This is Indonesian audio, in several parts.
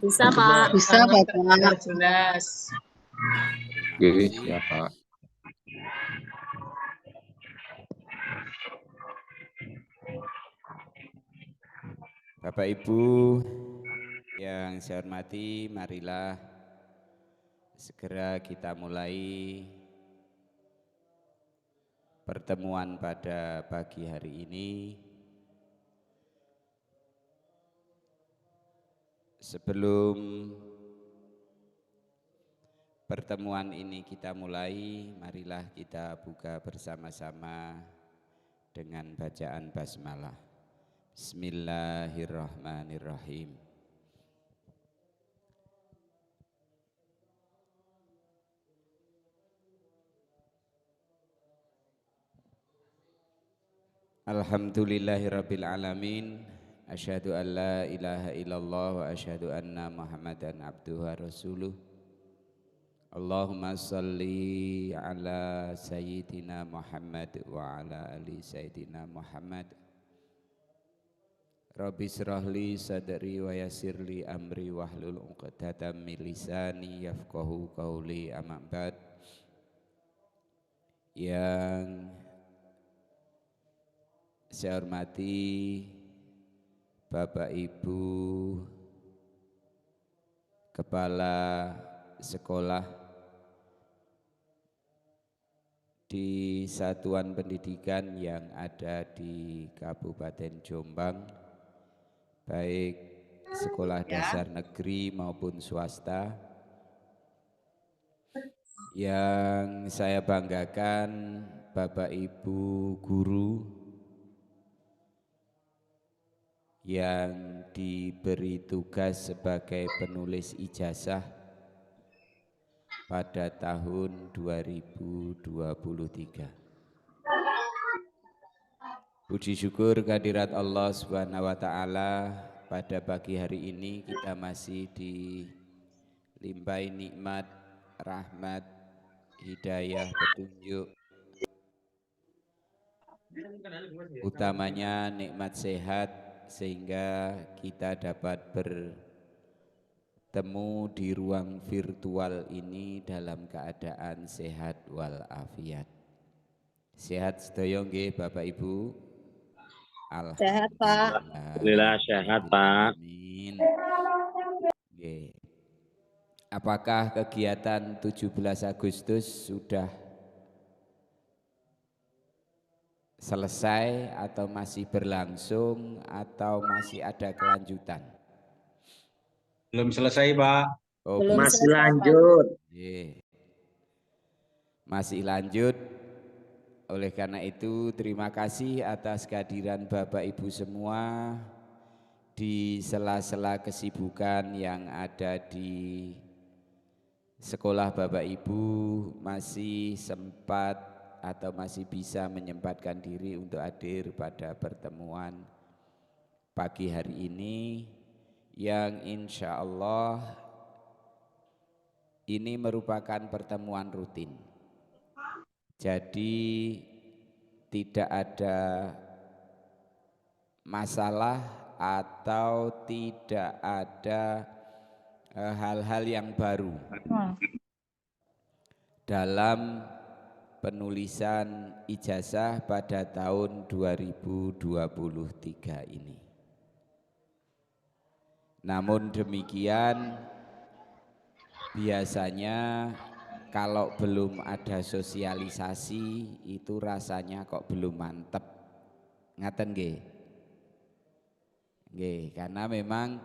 Bisa, Pak. Bisa, Pak. Jelas. Terima Oke, kasih. siap, Pak. Bapak Ibu yang saya hormati, marilah segera kita mulai pertemuan pada pagi hari ini. Sebelum pertemuan ini kita mulai, marilah kita buka bersama-sama dengan bacaan basmalah. Bismillahirrahmanirrahim. Alhamdulillahirabbil alamin. Asyhadu an la ilaha illallah wa asyhadu anna Muhammadan abduhu wa rasuluh. Allahumma salli ala sayyidina Muhammad wa ala ali sayyidina Muhammad. Rabbi syrahli sadri wa yassirli amri wahlul 'uqdatam min lisani yafqahu qawli, amma ba'd. Yang saya hormati Bapak Ibu Kepala Sekolah di satuan pendidikan yang ada di Kabupaten Jombang, baik sekolah dasar negeri maupun swasta. Yang saya banggakan Bapak Ibu guru yang diberi tugas sebagai penulis ijazah pada tahun 2023. Puji syukur kehadirat Allah Subhanahu wa taala, pada pagi hari ini kita masih dilimpahi nikmat, rahmat, hidayah, petunjuk, utamanya nikmat sehat, sehingga kita dapat bertemu di ruang virtual ini dalam keadaan sehat walafiat. Sehat sedaya nggih Bapak Ibu? Sehat, Pak. Alhamdulillah sehat, Pak. Amin. Nggih. Apakah kegiatan 17 Agustus sudah selesai atau masih berlangsung atau masih ada kelanjutan? Belum selesai, Pak. Oh, Belum Masih selesai, lanjut. Masih lanjut. Oleh karena itu, terima kasih atas kehadiran Bapak Ibu semua di sela-sela kesibukan yang ada di sekolah Bapak Ibu, masih sempat atau masih bisa menyempatkan diri untuk hadir pada pertemuan pagi hari ini, yang insya Allah ini merupakan pertemuan rutin. Jadi tidak ada masalah atau tidak ada hal-hal yang baru dalam penulisan ijazah pada tahun 2023 ini. Namun demikian, biasanya kalau belum ada sosialisasi itu rasanya kok belum mantep. Ngaten nggih? Nggih, karena memang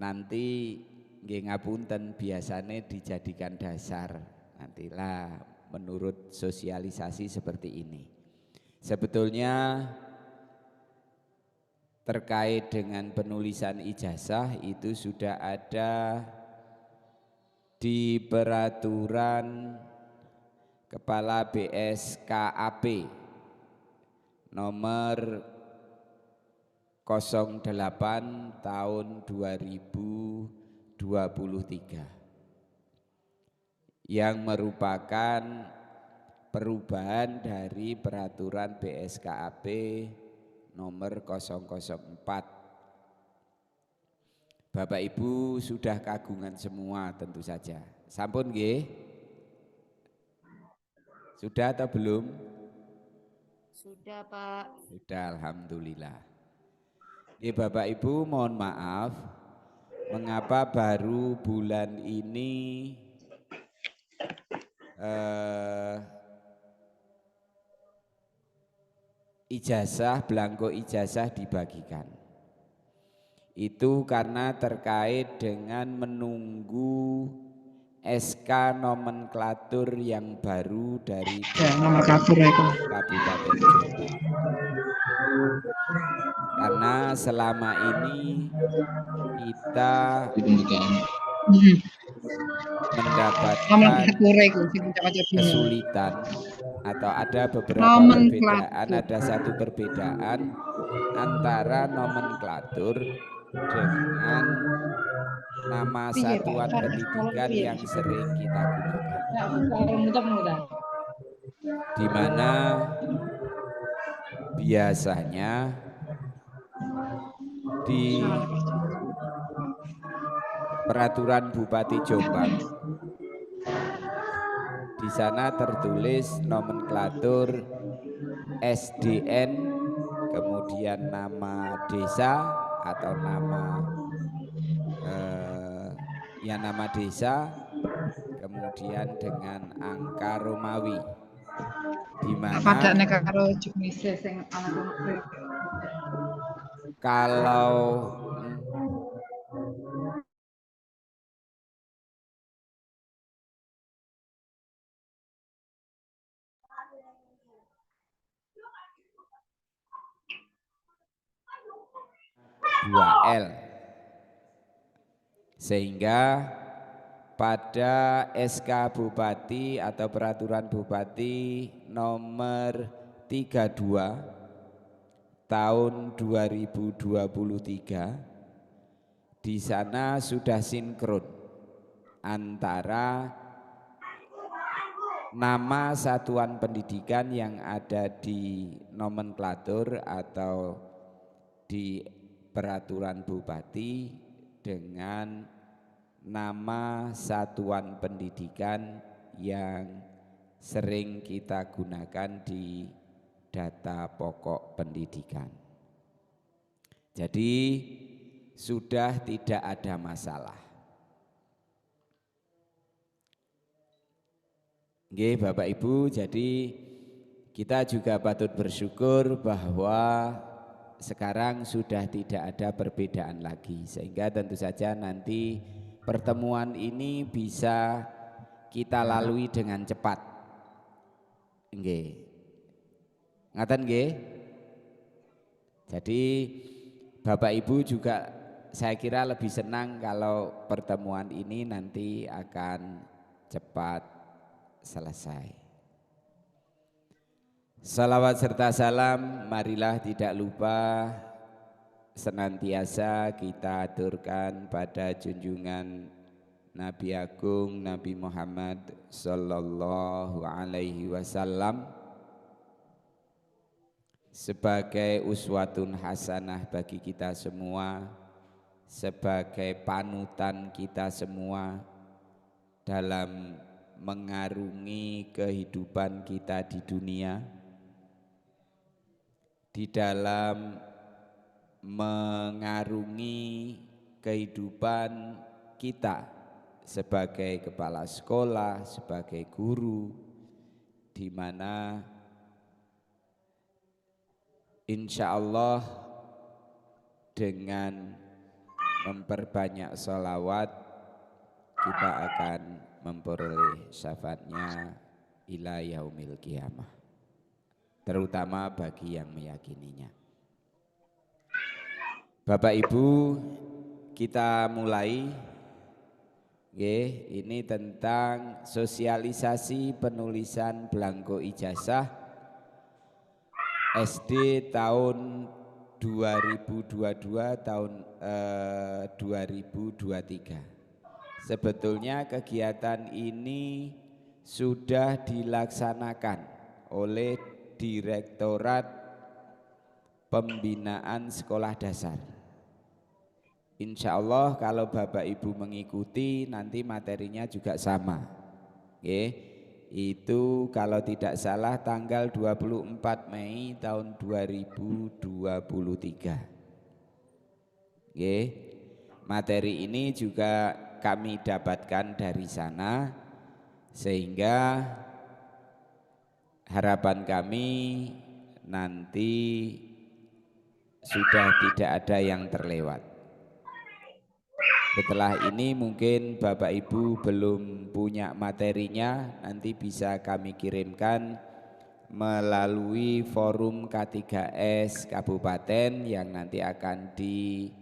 nanti nggih ngapunten biasanya dijadikan dasar. Nantilah menurut sosialisasi seperti ini. Sebetulnya terkait dengan penulisan ijazah itu sudah ada di peraturan Kepala BSKAP nomor 08 tahun 2023 yang merupakan perubahan dari peraturan BSKAP nomor 004 Bapak Ibu sudah kagungan semua tentu saja. Sampun nggih? Sudah atau belum? Sudah, Pak. Sudah, alhamdulillah. Bapak Ibu mohon maaf, mengapa baru bulan ini ijazah, belangko ijazah dibagikan. Itu karena terkait dengan menunggu SK nomenklatur yang baru dari Kabupaten Jombang. Karena selama ini kita mendapatkan kesulitan atau ada beberapa perbedaan, ada satu perbedaan antara nomenklatur dengan nama satuan pendidikan yang sering kita gunakan, di mana biasanya di peraturan Bupati Jombang di sana tertulis nomenklatur SDN, kemudian nama desa atau nama nama desa, kemudian dengan angka Romawi, di mana kalau L, sehingga pada SK Bupati atau Peraturan Bupati nomor 32 tahun 2023 di sana sudah sinkron antara nama satuan pendidikan yang ada di nomenklatur atau di peraturan Bupati dengan nama satuan pendidikan yang sering kita gunakan di data pokok pendidikan. Jadi sudah tidak ada masalah. Nggih Bapak Ibu, jadi kita juga patut bersyukur bahwa sekarang sudah tidak ada perbedaan lagi, sehingga tentu saja nanti pertemuan ini bisa kita lalui dengan cepat. Nggih. Ngaten nggih? Jadi Bapak Ibu juga saya kira lebih senang kalau pertemuan ini nanti akan cepat selesai. Salawat serta salam marilah tidak lupa senantiasa kita aturkan pada junjungan Nabi Agung Nabi Muhammad Sallallahu Alaihi Wasallam sebagai uswatun hasanah bagi kita semua, sebagai panutan kita semua dalam mengarungi kehidupan kita di dunia, di dalam mengarungi kehidupan kita sebagai kepala sekolah, sebagai guru, di mana insya Allah dengan memperbanyak sholawat kita akan memperoleh syafaatnya ila yaumil qiyamah, terutama bagi yang meyakininya. Bapak Ibu, kita mulai. Ini tentang sosialisasi penulisan belangko ijazah SD tahun 2022 tahun 2023. Sebetulnya kegiatan ini sudah dilaksanakan oleh Direktorat Pembinaan Sekolah Dasar. Insya Allah kalau Bapak Ibu mengikuti nanti materinya juga sama. Itu kalau tidak salah tanggal 24 Mei tahun 2023. Materi ini juga kami dapatkan dari sana, sehingga harapan kami nanti sudah tidak ada yang terlewat. Setelah ini mungkin Bapak Ibu belum punya materinya, nanti bisa kami kirimkan melalui forum K3S Kabupaten yang nanti akan di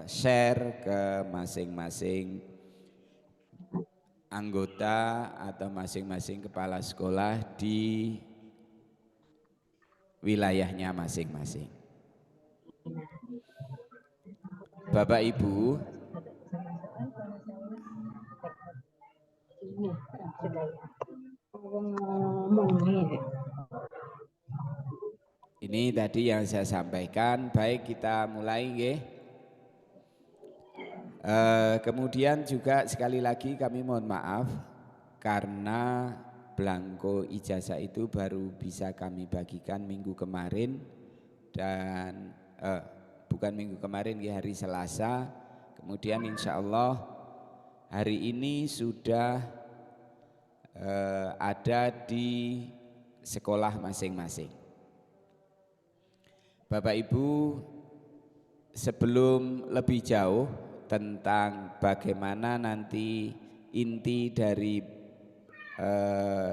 share ke masing-masing anggota atau masing-masing kepala sekolah di wilayahnya masing-masing. Bapak Ibu, ini tadi yang saya sampaikan. Baik, kita mulai nggih. Kemudian juga sekali lagi kami mohon maaf karena belangko ijazah itu baru bisa kami bagikan minggu kemarin, dan bukan minggu kemarin, hari Selasa. Kemudian insya Allah hari ini sudah ada di sekolah masing-masing. Bapak Ibu, sebelum lebih jauh tentang bagaimana nanti inti dari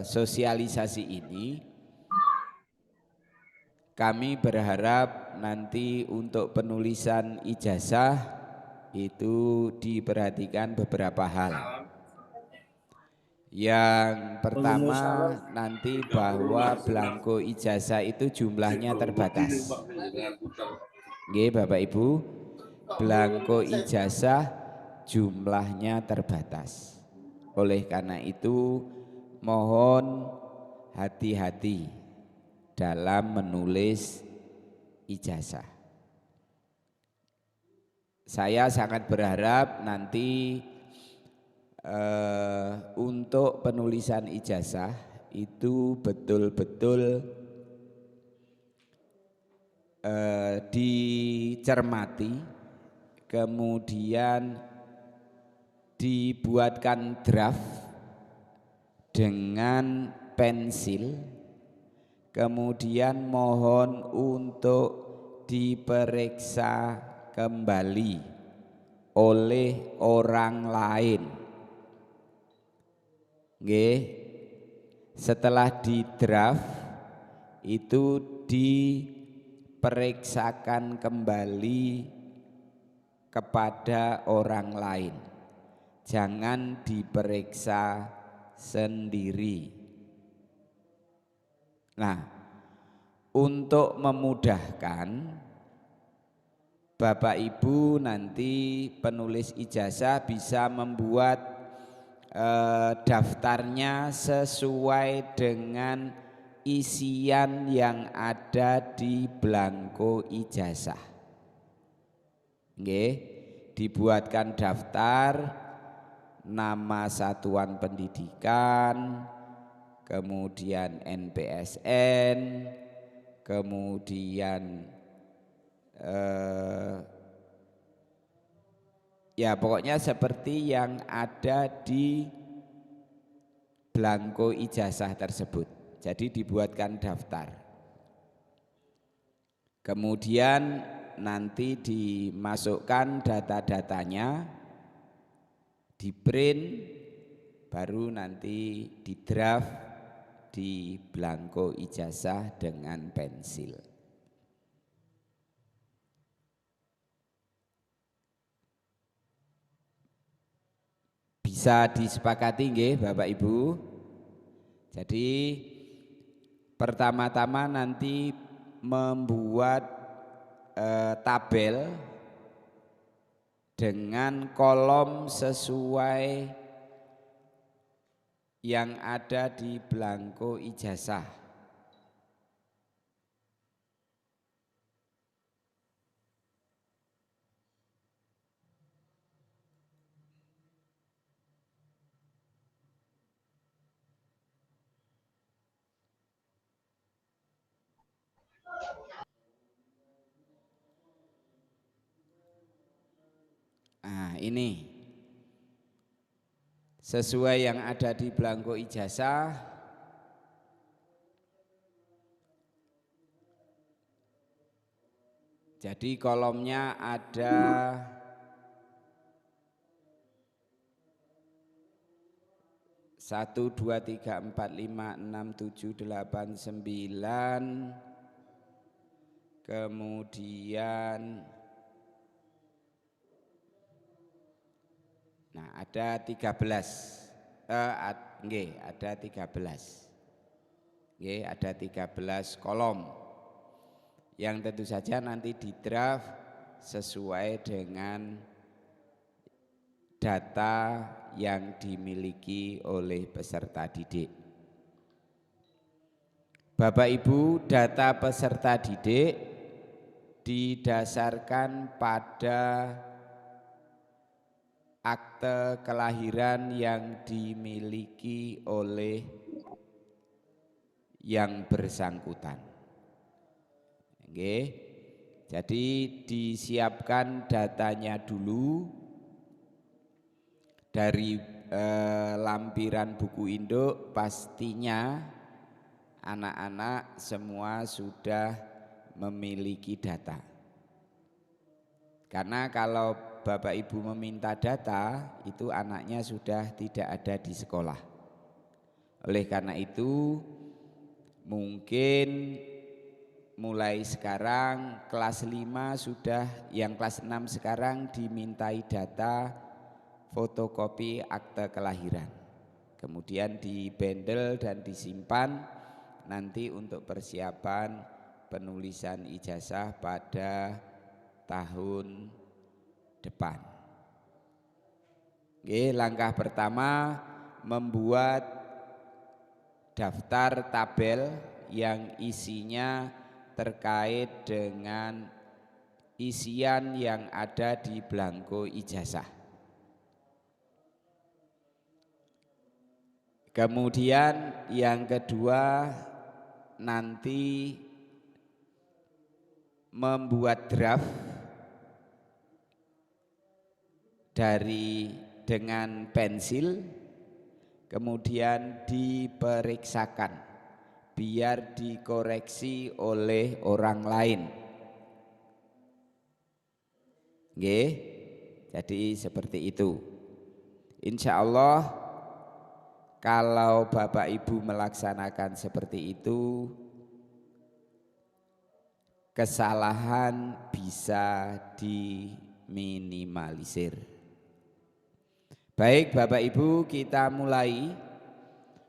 sosialisasi ini, kami berharap nanti untuk penulisan ijazah itu diperhatikan beberapa hal. Yang pertama nanti bahwa belangko ijazah itu jumlahnya terbatas. Nggih Bapak Ibu, belangko ijazah jumlahnya terbatas. Oleh karena itu mohon hati-hati dalam menulis ijazah. Saya sangat berharap nanti untuk penulisan ijazah itu betul-betul dicermati, kemudian dibuatkan draft dengan pensil, kemudian mohon untuk diperiksa kembali oleh orang lain. Nggih, setelah di draft itu diperiksakan kembali kepada orang lain, jangan diperiksa sendiri. Nah, untuk memudahkan Bapak Ibu nanti penulis ijazah bisa membuat daftarnya sesuai dengan isian yang ada di belangko ijazah. Nggih, dibuatkan daftar nama satuan pendidikan, kemudian NPSN, kemudian ya pokoknya seperti yang ada di belangko ijazah tersebut. Jadi dibuatkan daftar. Kemudian nanti dimasukkan data-datanya, di print, baru nanti di draft di belangko ijazah dengan pensil. Bisa disepakati nggih Bapak Ibu. Jadi pertama-tama nanti membuat tabel dengan kolom sesuai yang ada di belangko ijazah. Nah, ini sesuai yang ada di belangko ijazah. Jadi kolomnya ada 1, 2, 3, 4, 5, 6, 7, 8, 9. Kemudian nah ada 13. Ada 13. Ada 13 kolom. Yang tentu saja nanti di draft sesuai dengan data yang dimiliki oleh peserta didik. Bapak Ibu, data peserta didik didasarkan pada akte kelahiran yang dimiliki oleh yang bersangkutan. Jadi disiapkan datanya dulu dari lampiran buku induk. Pastinya anak-anak semua sudah memiliki data. Karena kalau Bapak Ibu meminta data, itu anaknya sudah tidak ada di sekolah. Oleh karena itu, mungkin mulai sekarang kelas 5 sudah, yang kelas 6 sekarang dimintai data fotokopi akte kelahiran. Kemudian dibendel dan disimpan nanti untuk persiapan penulisan ijazah pada tahun depan. Langkah pertama membuat daftar tabel yang isinya terkait dengan isian yang ada di belangko ijazah. Kemudian yang kedua nanti membuat draft dengan pensil, kemudian diperiksakan biar dikoreksi oleh orang lain. Jadi seperti itu. Insya Allah kalau Bapak Ibu melaksanakan seperti itu, kesalahan bisa diminimalisir. Baik Bapak Ibu, kita mulai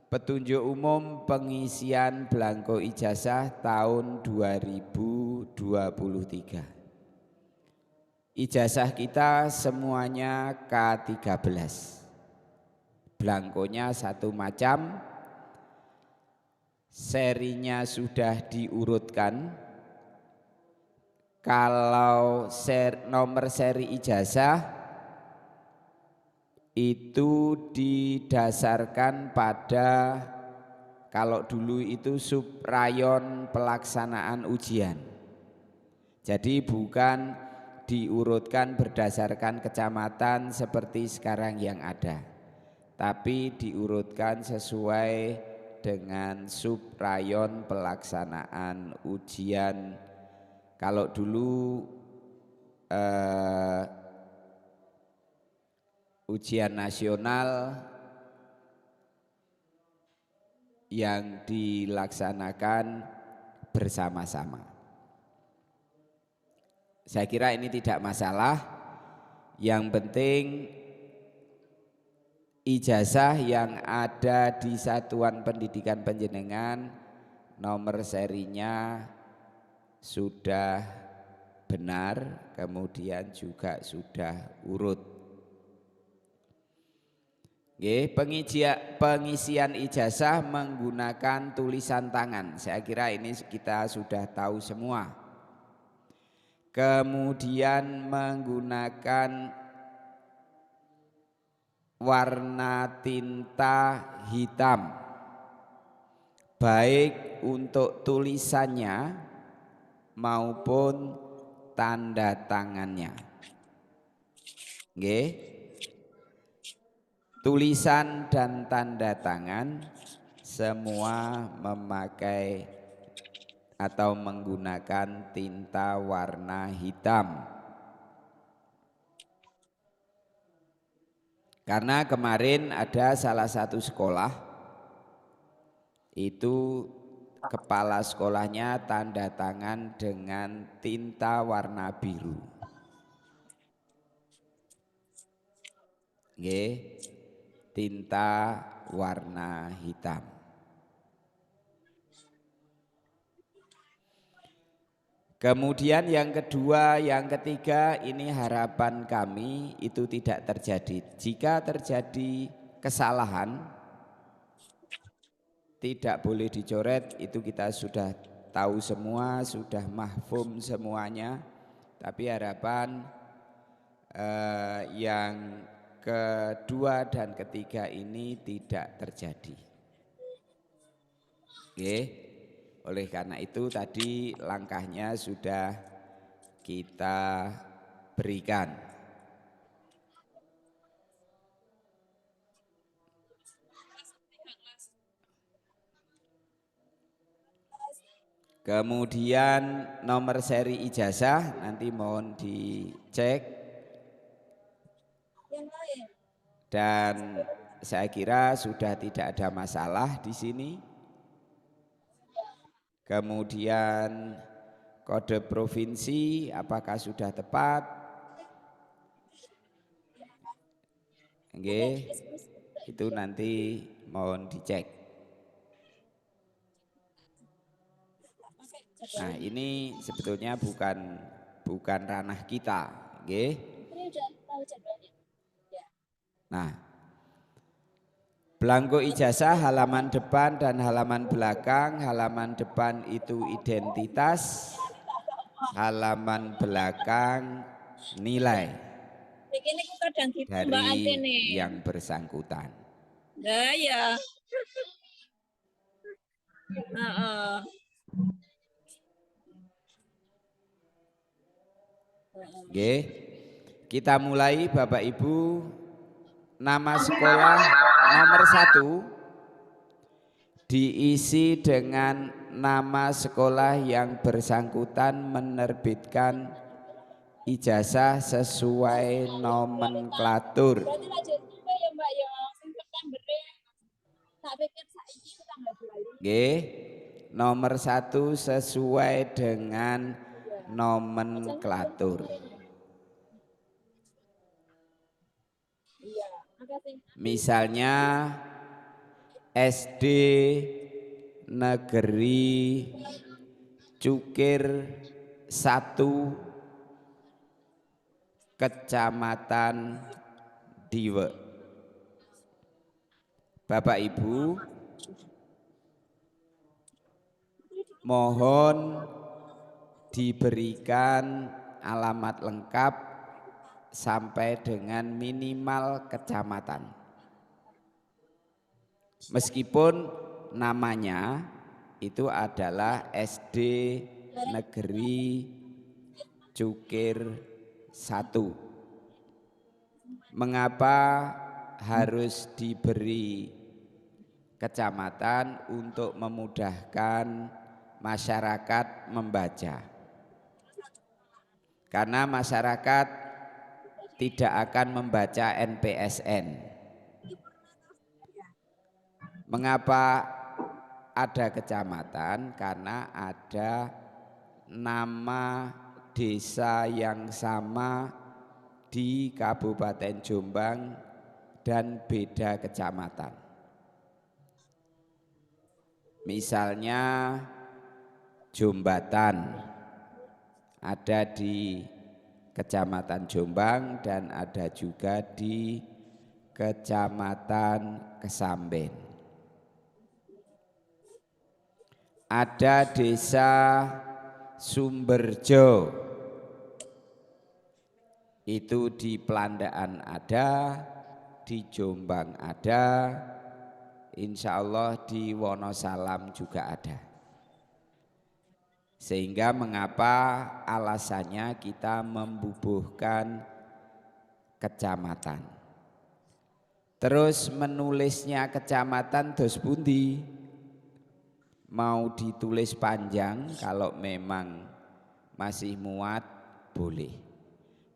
petunjuk umum pengisian belangko ijazah tahun 2023. Ijazah kita semuanya K13. Belangkonya satu macam, serinya sudah diurutkan. Kalau nomor seri ijazah itu didasarkan pada, kalau dulu itu subrayon pelaksanaan ujian. Jadi bukan diurutkan berdasarkan kecamatan seperti sekarang yang ada, tapi diurutkan sesuai dengan subrayon pelaksanaan ujian. Kalau dulu ujian nasional yang dilaksanakan bersama-sama. Saya kira ini tidak masalah. Yang penting ijazah yang ada di satuan pendidikan panjenengan nomor serinya sudah benar, kemudian juga sudah urut. Pengisian ijazah menggunakan tulisan tangan. Saya kira ini kita sudah tahu semua. Kemudian menggunakan warna tinta hitam, baik untuk tulisannya maupun tanda tangannya. Nggih. Tulisan dan tanda tangan semua memakai atau menggunakan tinta warna hitam. Karena kemarin ada salah satu sekolah itu kepala sekolahnya tanda tangan dengan tinta warna biru. Nggih, tinta warna hitam. Kemudian yang kedua, yang ketiga, ini harapan kami itu tidak terjadi. Jika terjadi kesalahan, tidak boleh dicoret, itu kita sudah tahu semua, sudah mahfum semuanya. Tapi harapan yang kedua dan ketiga ini tidak terjadi. Oke. Oleh karena itu tadi langkahnya sudah kita berikan. Kemudian nomor seri ijazah nanti mohon dicek. Dan saya kira sudah tidak ada masalah di sini. Kemudian kode provinsi apakah sudah tepat? Nggih, itu nanti mohon dicek. Nah, ini sebetulnya bukan ranah kita, nggih. Nah, belangko ijazah halaman depan dan halaman belakang. Halaman depan itu identitas, halaman belakang nilai dari yang bersangkutan. Ya. Oke, kita mulai Bapak Ibu. Nama sekolah nomor 1 diisi dengan nama sekolah yang bersangkutan menerbitkan ijazah sesuai nomenklatur. Oke, nomor 1 sesuai dengan nomenklatur. Misalnya SD Negeri Cukir 1 Kecamatan Diwe. Bapak Ibu mohon diberikan alamat lengkap sampai dengan minimal kecamatan. Meskipun namanya itu adalah SD Negeri Cukir 1. Mengapa harus diberi kecamatan? Untuk memudahkan masyarakat membaca. Karena masyarakat tidak akan membaca NPSN. Mengapa ada kecamatan? Karena ada nama desa yang sama di Kabupaten Jombang dan beda kecamatan. Misalnya Jombatan ada di Kecamatan Jombang dan ada juga di Kecamatan Kesamben. Ada desa Sumberjo, itu di Pelandaan ada, di Jombang ada, insya Allah di Wonosalam juga ada. Sehingga mengapa alasannya kita membubuhkan kecamatan. Terus menulisnya kecamatan dos pundi? Mau ditulis panjang kalau memang masih muat boleh.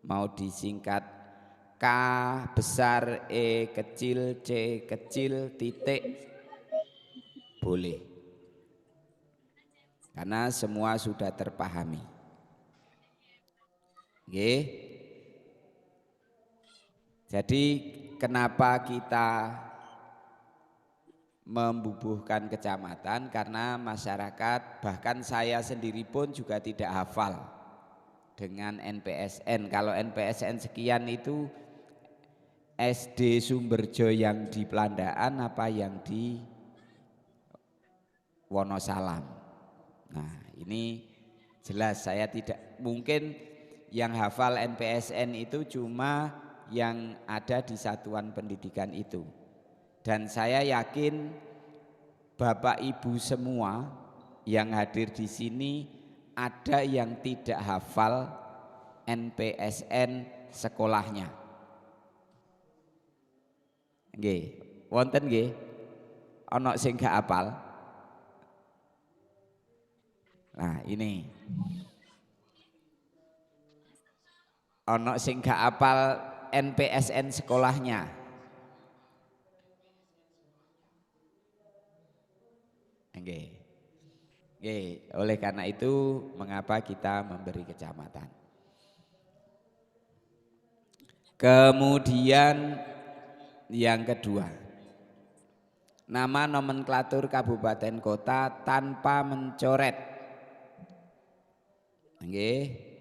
Mau disingkat K besar, E kecil, C kecil, titik boleh. Karena semua sudah terpahami. Oke. Jadi kenapa kita membubuhkan kecamatan? Karena masyarakat, bahkan saya sendiri pun juga tidak hafal dengan NPSN. Kalau NPSN sekian itu SD Sumberjo yang di Pelandaan apa yang di Wonosalam. Nah ini jelas saya tidak, mungkin yang hafal NPSN itu cuma yang ada di satuan pendidikan itu. Dan saya yakin Bapak Ibu semua yang hadir di sini ada yang tidak hafal NPSN sekolahnya. Nggih, wonten nggih? Ana sing gak hafal? Nah, ini. Ana sing gak hafal NPSN sekolahnya. Nggih. Nggih, oleh karena itu mengapa kita memberi kecamatan. Kemudian yang kedua, nama nomenklatur kabupaten kota tanpa mencoret. Nggih.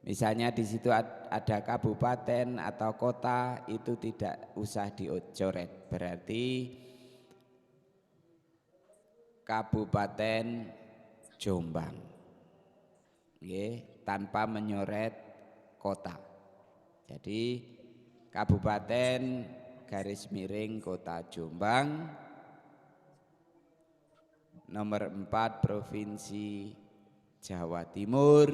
Misalnya di situ ada kabupaten atau kota, itu tidak usah dicoret. Berarti Kabupaten Jombang, tanpa menyoret kota. Jadi Kabupaten garis miring Kota Jombang, nomor 4 Provinsi Jawa Timur,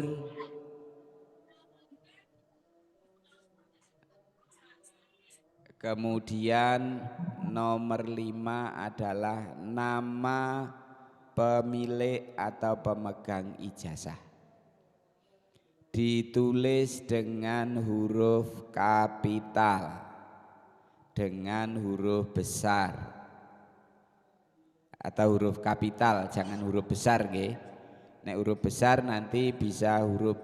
kemudian nomor 5 adalah nama pemilik atau pemegang ijazah. Ditulis dengan huruf kapital, dengan huruf besar atau huruf kapital, jangan huruf besar nggih. Nek huruf besar nanti bisa huruf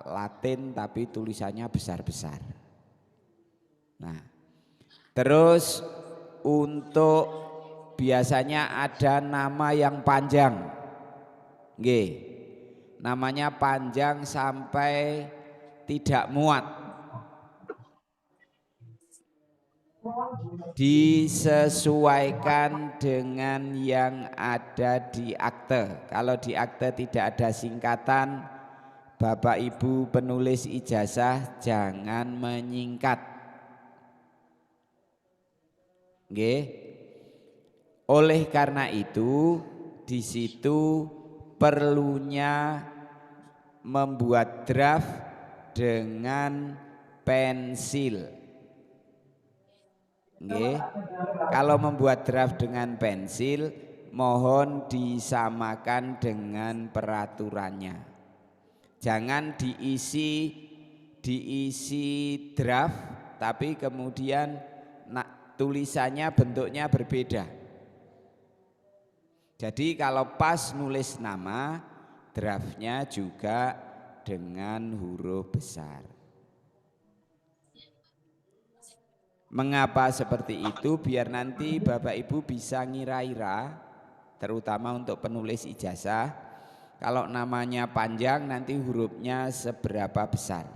Latin tapi tulisannya besar-besar. Nah, terus untuk biasanya ada nama yang panjang, nggih, namanya panjang sampai tidak muat, disesuaikan dengan yang ada di akte. Kalau di akte tidak ada singkatan, Bapak Ibu penulis ijazah jangan menyingkat. Nggih. Oleh karena itu di situ perlunya membuat draft dengan pensil. Nggih. Kalau membuat draft dengan pensil, mohon disamakan dengan peraturannya. Jangan diisi draft tapi kemudian tulisannya bentuknya berbeda. Jadi kalau pas nulis nama, draftnya juga dengan huruf besar. Mengapa seperti itu? Biar nanti Bapak Ibu bisa ngira-ira, terutama untuk penulis ijazah. Kalau namanya panjang nanti hurufnya seberapa besar.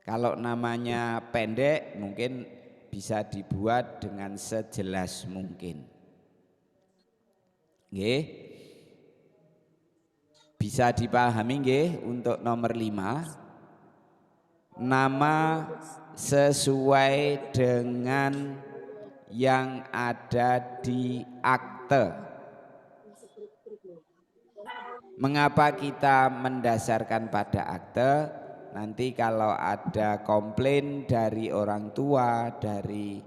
Kalau namanya pendek mungkin bisa dibuat dengan sejelas mungkin. Nggih. Bisa dipahami nggih untuk nomor 5. Nama sesuai dengan yang ada di akte. Mengapa kita mendasarkan pada akte? nanti kalau ada komplain dari orang tua, dari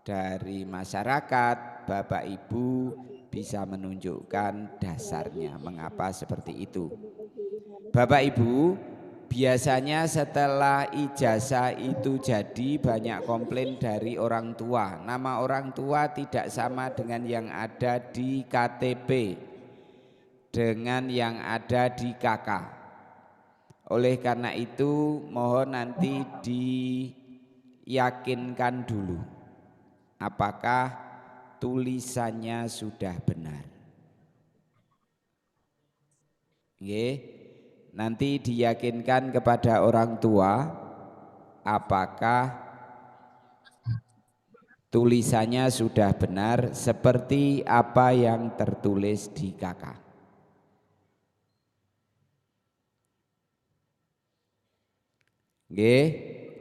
dari masyarakat, Bapak Ibu bisa menunjukkan dasarnya mengapa seperti itu. Bapak Ibu, biasanya setelah ijazah itu jadi banyak komplain dari orang tua. Nama orang tua tidak sama dengan yang ada di KTP, dengan yang ada di KK. Oleh karena itu mohon nanti diyakinkan dulu apakah tulisannya sudah benar. Nanti diyakinkan kepada orang tua apakah tulisannya sudah benar seperti apa yang tertulis di KK.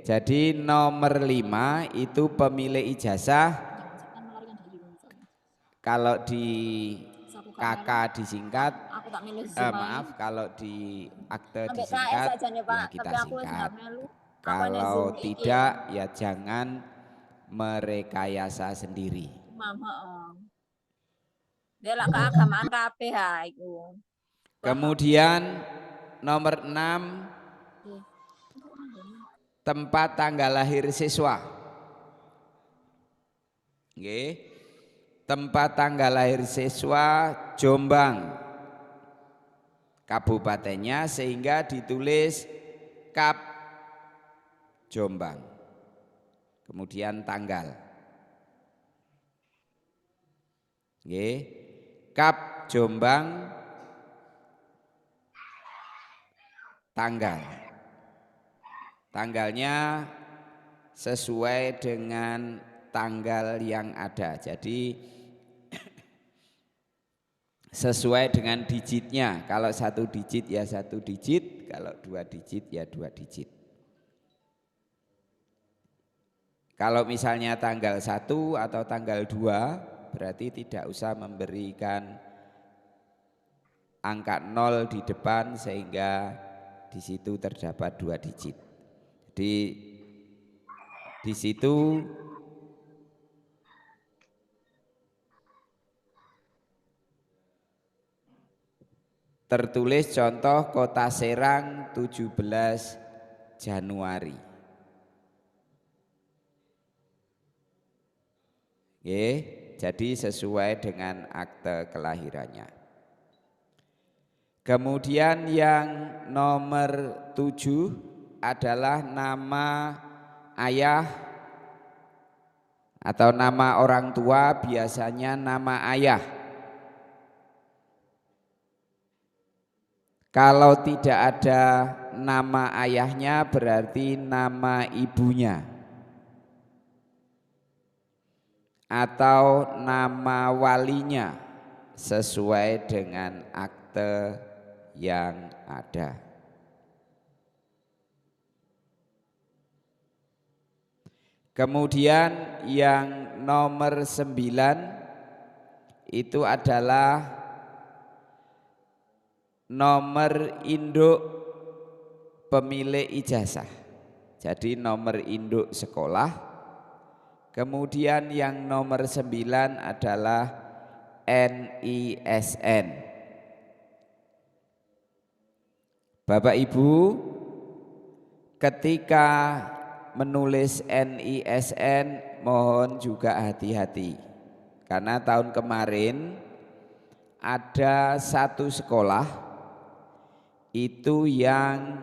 Jadi nomor 5 itu pemilik ijazah. Kalau di KK disingkat, kalau di akte disingkat ya kita singkat. Kalau tidak ya jangan merekayasa sendiri. keagamaan kabeh iku. Kemudian nomor 6 tempat tanggal lahir siswa. Tempat tanggal lahir siswa Jombang kabupatennya, sehingga ditulis Kap Jombang, kemudian tanggal. Kap Jombang, tanggalnya sesuai dengan tanggal yang ada, jadi sesuai dengan digitnya. Kalau 1 digit ya 1 digit, kalau 2 digit ya 2 digit. Kalau misalnya tanggal 1 atau tanggal 2 berarti tidak usah memberikan angka 0 di depan sehingga di situ terdapat 2 digit. Jadi di situ tertulis contoh Kota Serang 17 Januari. Jadi sesuai dengan akte kelahirannya. Kemudian yang nomor 7 adalah nama ayah atau nama orang tua, biasanya nama ayah. Kalau tidak ada nama ayahnya berarti nama ibunya atau nama walinya sesuai dengan akte yang ada. Kemudian yang nomor 9 itu adalah nomor induk pemilik ijazah. Jadi nomor induk sekolah. Kemudian yang nomor 9 adalah NISN. Bapak Ibu, ketika menulis NISN mohon juga hati-hati, karena tahun kemarin ada satu sekolah itu yang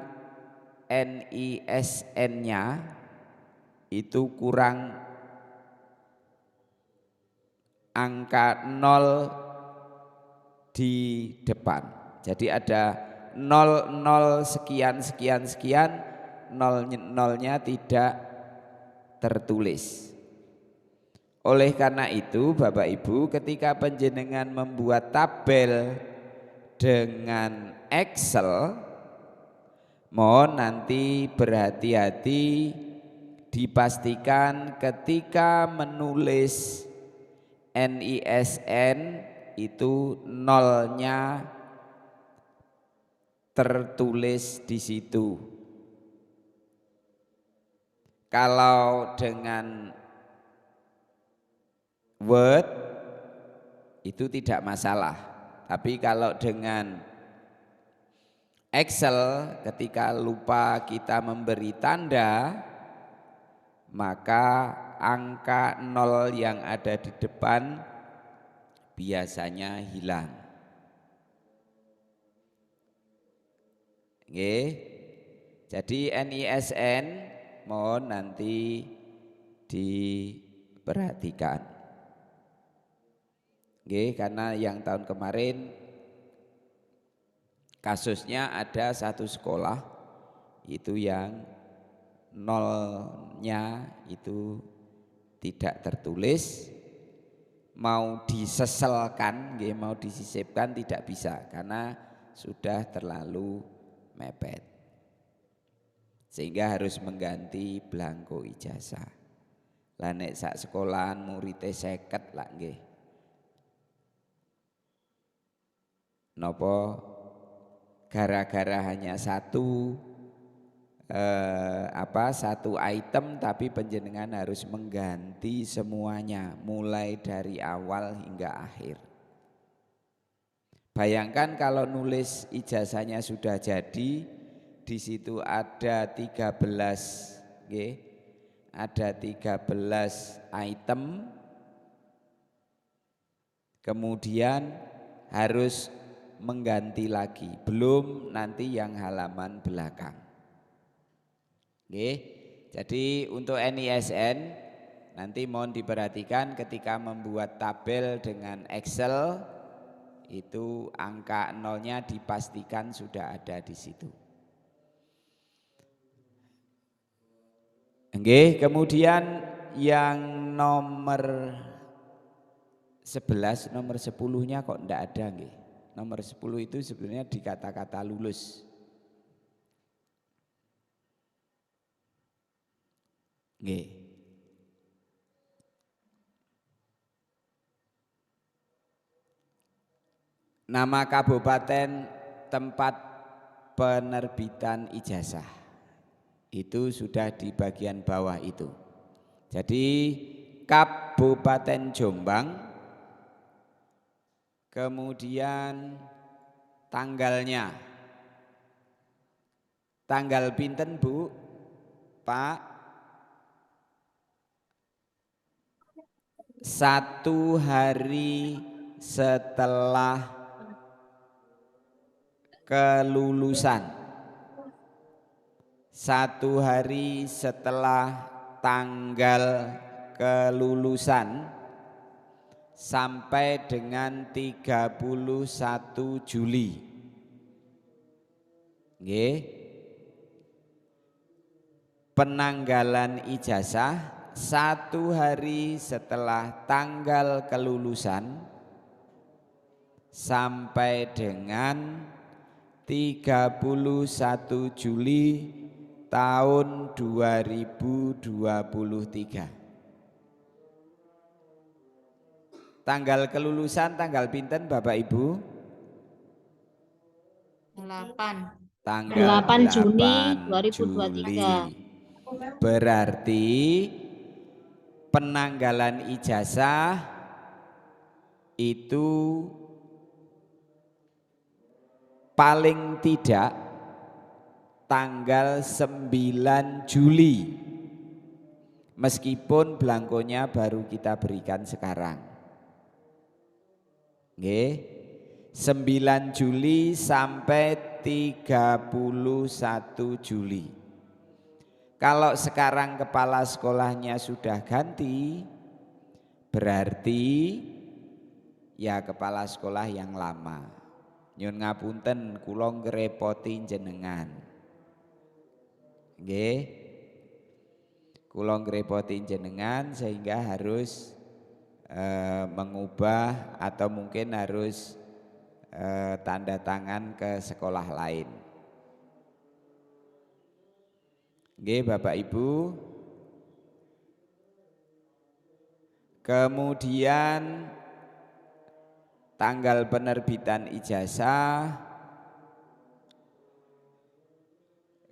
NISN-nya itu kurang angka 0 di depan. Jadi ada 00 sekian sekian sekian, nolnya tidak tertulis. Oleh karena itu Bapak Ibu, ketika panjenengan membuat tabel dengan Excel, mohon nanti berhati-hati, dipastikan ketika menulis NISN itu nolnya tertulis di situ. Kalau dengan Word itu tidak masalah. Tapi kalau dengan Excel ketika lupa kita memberi tanda, maka angka 0 yang ada di depan biasanya hilang. Oke. Jadi NISN mohon nanti diperhatikan. Oke, karena yang tahun kemarin kasusnya ada satu sekolah itu yang nolnya itu tidak tertulis, mau diseselkan, mau disisipkan tidak bisa karena sudah terlalu mepet, sehingga harus mengganti belangko ijazah. Lah nek sak sekolahan muridé 50 lah nggih. Nopo gara-gara hanya satu item tapi panjenengan harus mengganti semuanya mulai dari awal hingga akhir. Bayangkan kalau nulis ijazahnya sudah jadi, di situ ada 13 ada 13 item, kemudian harus mengganti lagi, belum nanti yang halaman belakang. Oke, jadi untuk NISN nanti mohon diperhatikan ketika membuat tabel dengan Excel itu angka nolnya dipastikan sudah ada di situ. Oke, kemudian yang nomor 11, nomor 10-nya kok enggak ada nggih. Nomor 10 itu sebenarnya di kata-kata lulus. Nggih. Nama kabupaten tempat penerbitan ijazah itu sudah di bagian bawah itu. Jadi Kabupaten Jombang, kemudian tanggalnya, tanggal pinten Bu, Pak? 1 hari setelah kelulusan, 1 hari setelah tanggal kelulusan sampai dengan 31 Juli. Nggih. Penanggalan ijazah 1 hari setelah tanggal kelulusan sampai dengan 31 Juli tahun 2023. Tanggal kelulusan tanggal pinten Bapak Ibu? 8. Tanggal 8 Juni 8 Juli. 2023. Berarti penanggalan ijazah itu paling tidak tanggal 9 Juli. Meskipun belangkonya baru kita berikan sekarang. Nggih. 9 Juli sampai 31 Juli. Kalau sekarang kepala sekolahnya sudah ganti, berarti ya kepala sekolah yang lama. Nyun ngapunten kula ngrepoti jenengan. Nggih. Kula ngrepoti jenengan sehingga harus mengubah atau mungkin harus tanda tangan ke sekolah lain. Nggih Bapak Ibu. Kemudian tanggal penerbitan ijazah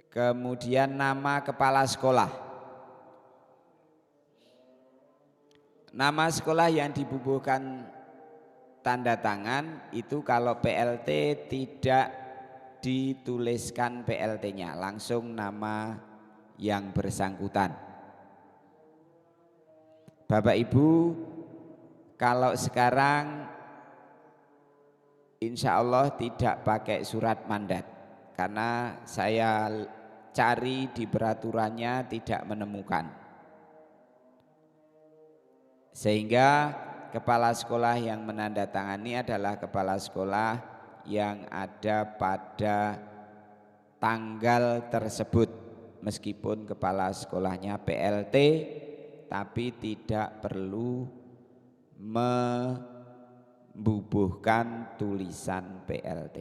Kemudian nama kepala sekolah. Nama sekolah yang dibubuhkan tanda tangan itu kalau PLT tidak dituliskan PLT-nya, langsung nama yang bersangkutan. Bapak Ibu, kalau sekarang insya Allah tidak pakai surat mandat, karena saya cari di peraturannya tidak menemukan. Sehingga kepala sekolah yang menandatangani adalah kepala sekolah yang ada pada tanggal tersebut, meskipun kepala sekolahnya PLT, tapi tidak perlu membubuhkan tulisan PLT,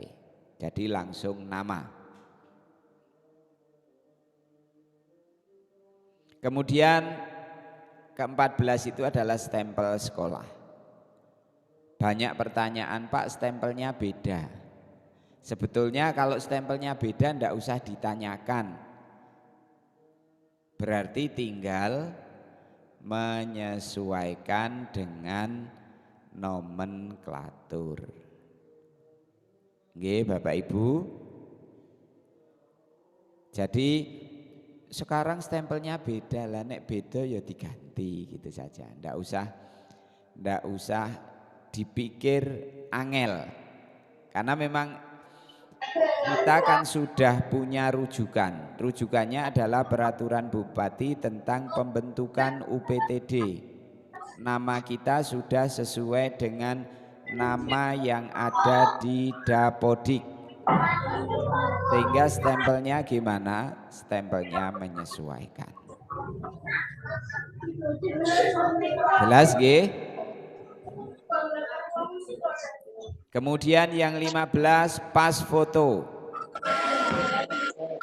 jadi langsung nama. Kemudian ke-14 itu adalah stempel sekolah. Banyak pertanyaan, Pak, stempelnya beda. Sebetulnya kalau stempelnya beda ndak usah ditanyakan, berarti tinggal menyesuaikan dengan nomenklatur. Nggih, Bapak Ibu. Jadi sekarang stempelnya beda lah, nek beda ya diganti gitu saja. Ndak usah dipikir angel. Karena memang kita kan sudah punya rujukan. Rujukannya adalah peraturan Bupati tentang pembentukan UPTD. Nama kita sudah sesuai dengan nama yang ada di Dapodik. Sehingga stempelnya gimana? Stempelnya menyesuaikan. Jelas nggih? Kemudian yang 15 pas foto.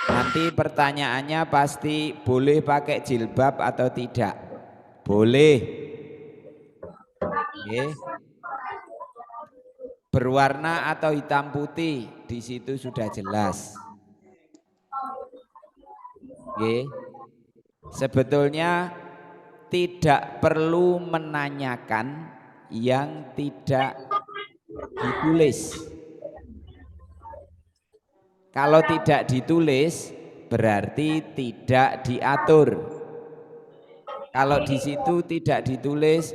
Nanti pertanyaannya pasti boleh pakai jilbab atau tidak? Boleh. Oke. Berwarna atau hitam putih, di situ sudah jelas. Oke. Sebetulnya tidak perlu menanyakan yang tidak ditulis. Kalau tidak ditulis berarti tidak diatur. Kalau di situ tidak ditulis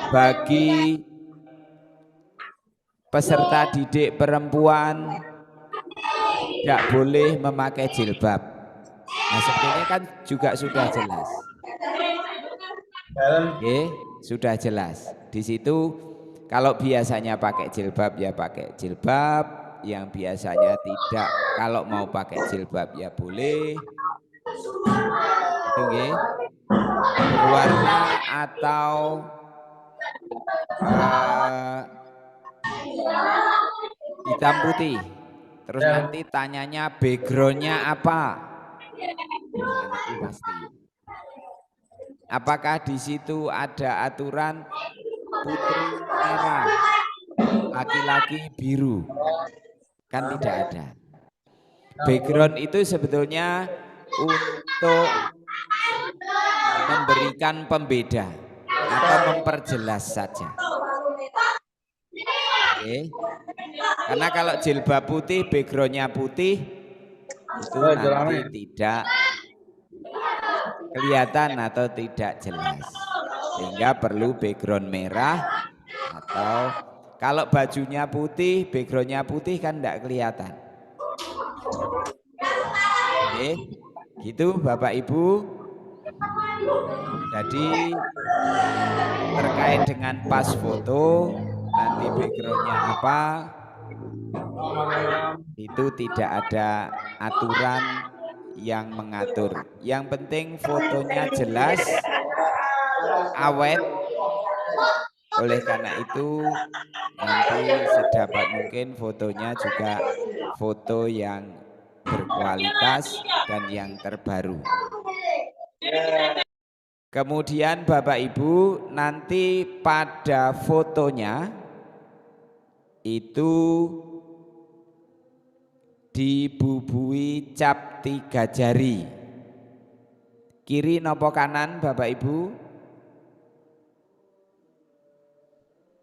bagi peserta didik perempuan tidak boleh memakai jilbab. Nah, sebetulnya kan juga sudah jelas. Oke, sudah jelas. Di situ kalau biasanya pakai jilbab ya pakai jilbab, yang biasanya tidak, kalau mau pakai jilbab ya boleh. Itu nggih. Berwarna atau hitam putih. Terus nanti tanyanya backgroundnya apa? Nanti pasti. Apakah di situ ada aturan putri merah, laki-laki biru? Kan tidak ada. Background itu sebetulnya untuk memberikan pembeda atau memperjelas saja. Oke. Karena kalau jilbab putih, backgroundnya putih, itu nanti tidak kelihatan atau tidak jelas, sehingga perlu background merah. Atau kalau bajunya putih, backgroundnya putih kan tidak kelihatan. Oke, gitu Bapak Ibu. Jadi terkait dengan pas foto, nanti backgroundnya apa, itu tidak ada aturan yang mengatur. Yang penting fotonya jelas, awet. Oleh karena itu nanti sedapat mungkin fotonya juga foto yang berkualitas dan yang terbaru. Kemudian Bapak Ibu, nanti pada fotonya itu dibubui cap 3 jari. Kiri nopo kanan Bapak Ibu?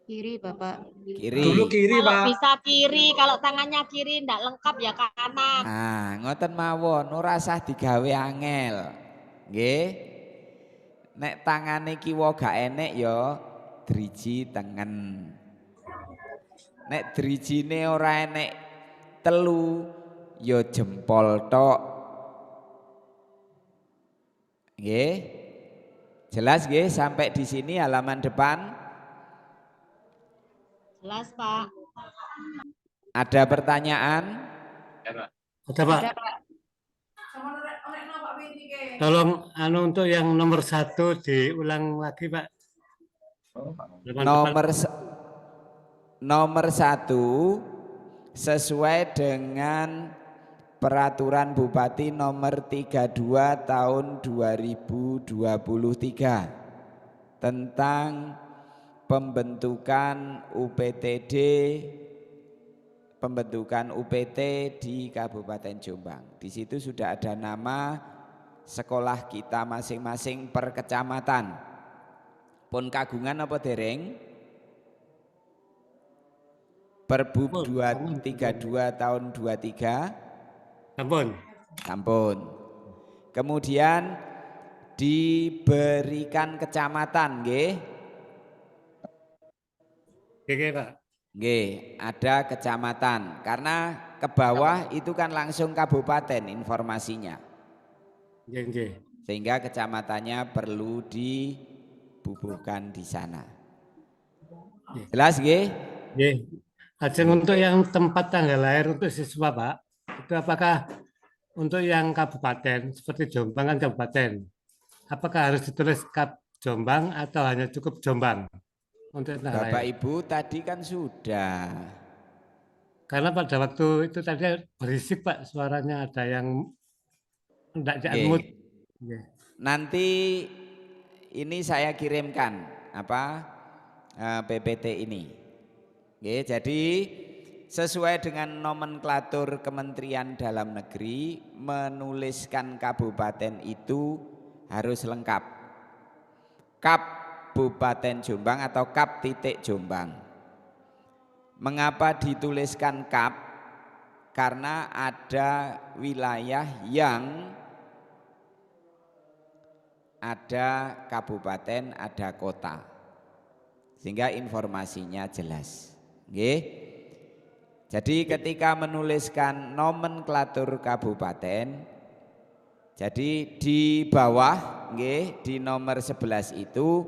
Kiri, Bapak. Kiri. Dulu kiri, Kalau Pak. bisa kiri, kalau tangannya kiri ndak lengkap ya kanan. Nah, ngoten mawon, ora usah digawe angel. Nggih. Nek tangane kiwa gak enek ya driji tengen. Nek drijine ora enek telu ya jempol tok. Nggih. Jelas nggih sampai di sini halaman depan? Jelas, Pak. Ada pertanyaan? Ada Pak, Ada, Pak. tolong untuk yang nomor 1 diulang lagi Pak. Nomor 1 sesuai dengan Peraturan Bupati nomor 32 tahun 2023 tentang pembentukan UPT di Kabupaten Jombang. Di situ sudah ada nama sekolah kita masing-masing per kecamatan. Pun kagungan apa dereng? Perbub 232 tahun 23 Sampun. Kemudian diberikan kecamatan nggih. Oke Pak. Nggih, ada kecamatan karena ke bawah itu kan langsung kabupaten informasinya. Nggih. Sehingga kecamatannya perlu dibubuhkan di sana. Jelas nggih? Nggih. Ajeng untuk yang tempat tanggal lahir untuk siswa Pak, itu apakah untuk yang kabupaten seperti Jombang kan kabupaten, apakah harus ditulis Kap Jombang atau hanya cukup Jombang untuk tanggal Bapak lahir? Ibu tadi kan sudah. Karena pada waktu itu tadi berisik Pak, suaranya ada yang tidak mood. Nanti ini saya kirimkan PPT ini. Oke, jadi sesuai dengan nomenklatur Kementerian Dalam Negeri, menuliskan kabupaten itu harus lengkap. Kabupaten Jombang atau Kap titik Jombang. Mengapa dituliskan Kap? Karena ada wilayah yang ada kabupaten, ada kota. Sehingga informasinya jelas. Nggih. Jadi ketika menuliskan nomenklatur kabupaten, jadi di bawah nggih di nomor 11 itu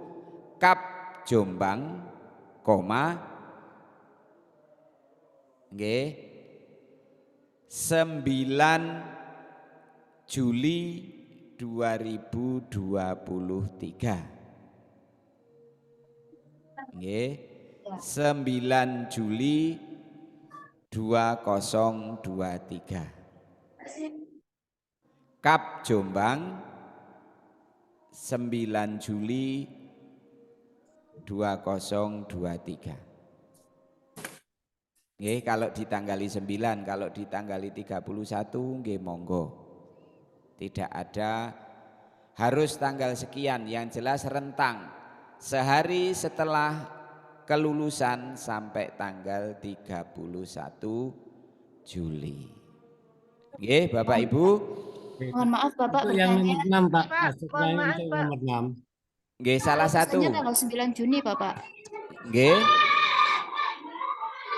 Kap Jombang, nggih 9 Juli 2023. Nggih. 9 Juli 2023. Kap Jombang 9 Juli 2023. Nggih, kalau ditanggali 9, kalau ditanggali 31 nggih monggo. Tidak ada harus tanggal sekian, yang jelas rentang sehari setelah kelulusan sampai tanggal 31 Juli. Nggih, Bapak Ibu. Mohon maaf Bapak, Untuk yang nomor 6 Pak, Pak, maksudnya mohon maaf, untuk Pak. nomor 6. Nggih, salah satu. Rasanya tanggal 9 Juni Bapak. Nggih.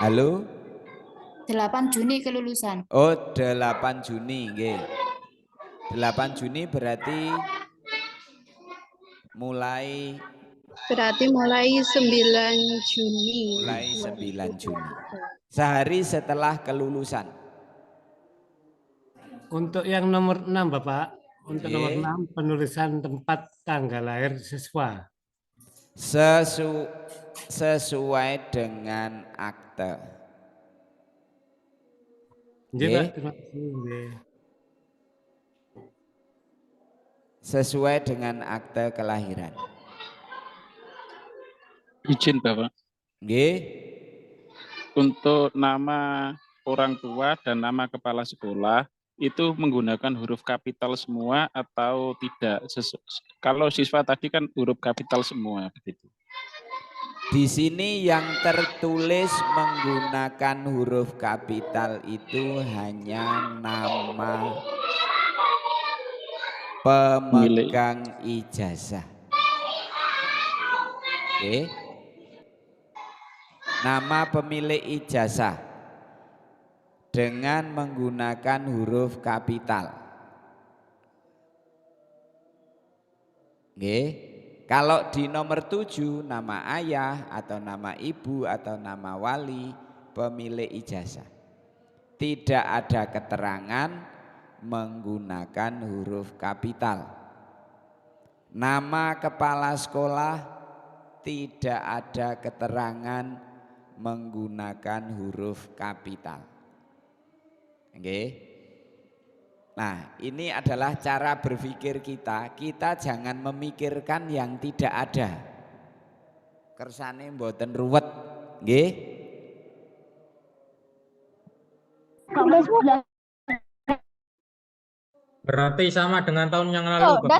Halo? 8 Juni kelulusan. Oh, 8 Juni, nggih. 8 Juni berarti mulai 9 Juni. Mulai 9 Juni. Sehari setelah kelulusan. Untuk yang nomor 6 Bapak, untuk Oke. nomor 6 penulisan tempat tanggal lahir siswa. Sesuai dengan akte. Nggih, Nggih. Pak, terima kasih. Nggih. Sesuai dengan akte kelahiran. Izin Bapak, Nggih. untuk nama orang tua dan nama kepala sekolah itu menggunakan huruf kapital semua atau tidak? Kalau siswa tadi kan huruf kapital semua begitu. Di sini yang tertulis menggunakan huruf kapital itu hanya nama pemegang ijazah. Oke. Nama pemilik ijazah dengan menggunakan huruf kapital. Oke. Kalau di nomor 7 nama ayah atau nama ibu atau nama wali pemilik ijazah. Tidak ada keterangan menggunakan huruf kapital. Nama kepala sekolah tidak ada keterangan menggunakan huruf kapital. Oke. Nah, ini adalah cara berpikir kita. Kita jangan memikirkan yang tidak ada. Kersane mboten ruwet, nggih. Berarti sama dengan tahun yang lalu.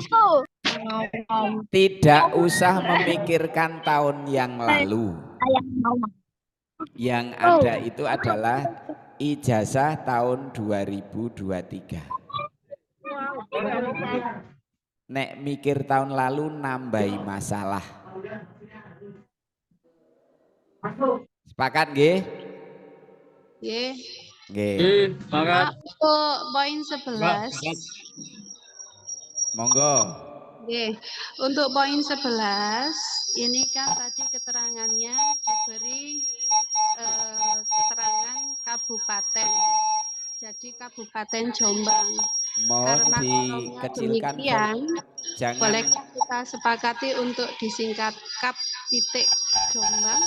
Tidak usah memikirkan tahun yang lalu. Yang ada itu adalah ijazah tahun 2023. Nek mikir tahun lalu nambahi masalah. Sepakat nggih? Nggih. Nggih. Sepakat. Untuk poin 11. Monggo. Oke, untuk poin 11 ini kan tadi keterangannya diberi keterangan kabupaten. Jadi Kabupaten Jombang. Mohon Karena dikecilkan. demikian, Jangan. bolehkah kita sepakati untuk disingkat Kap titik Jombang?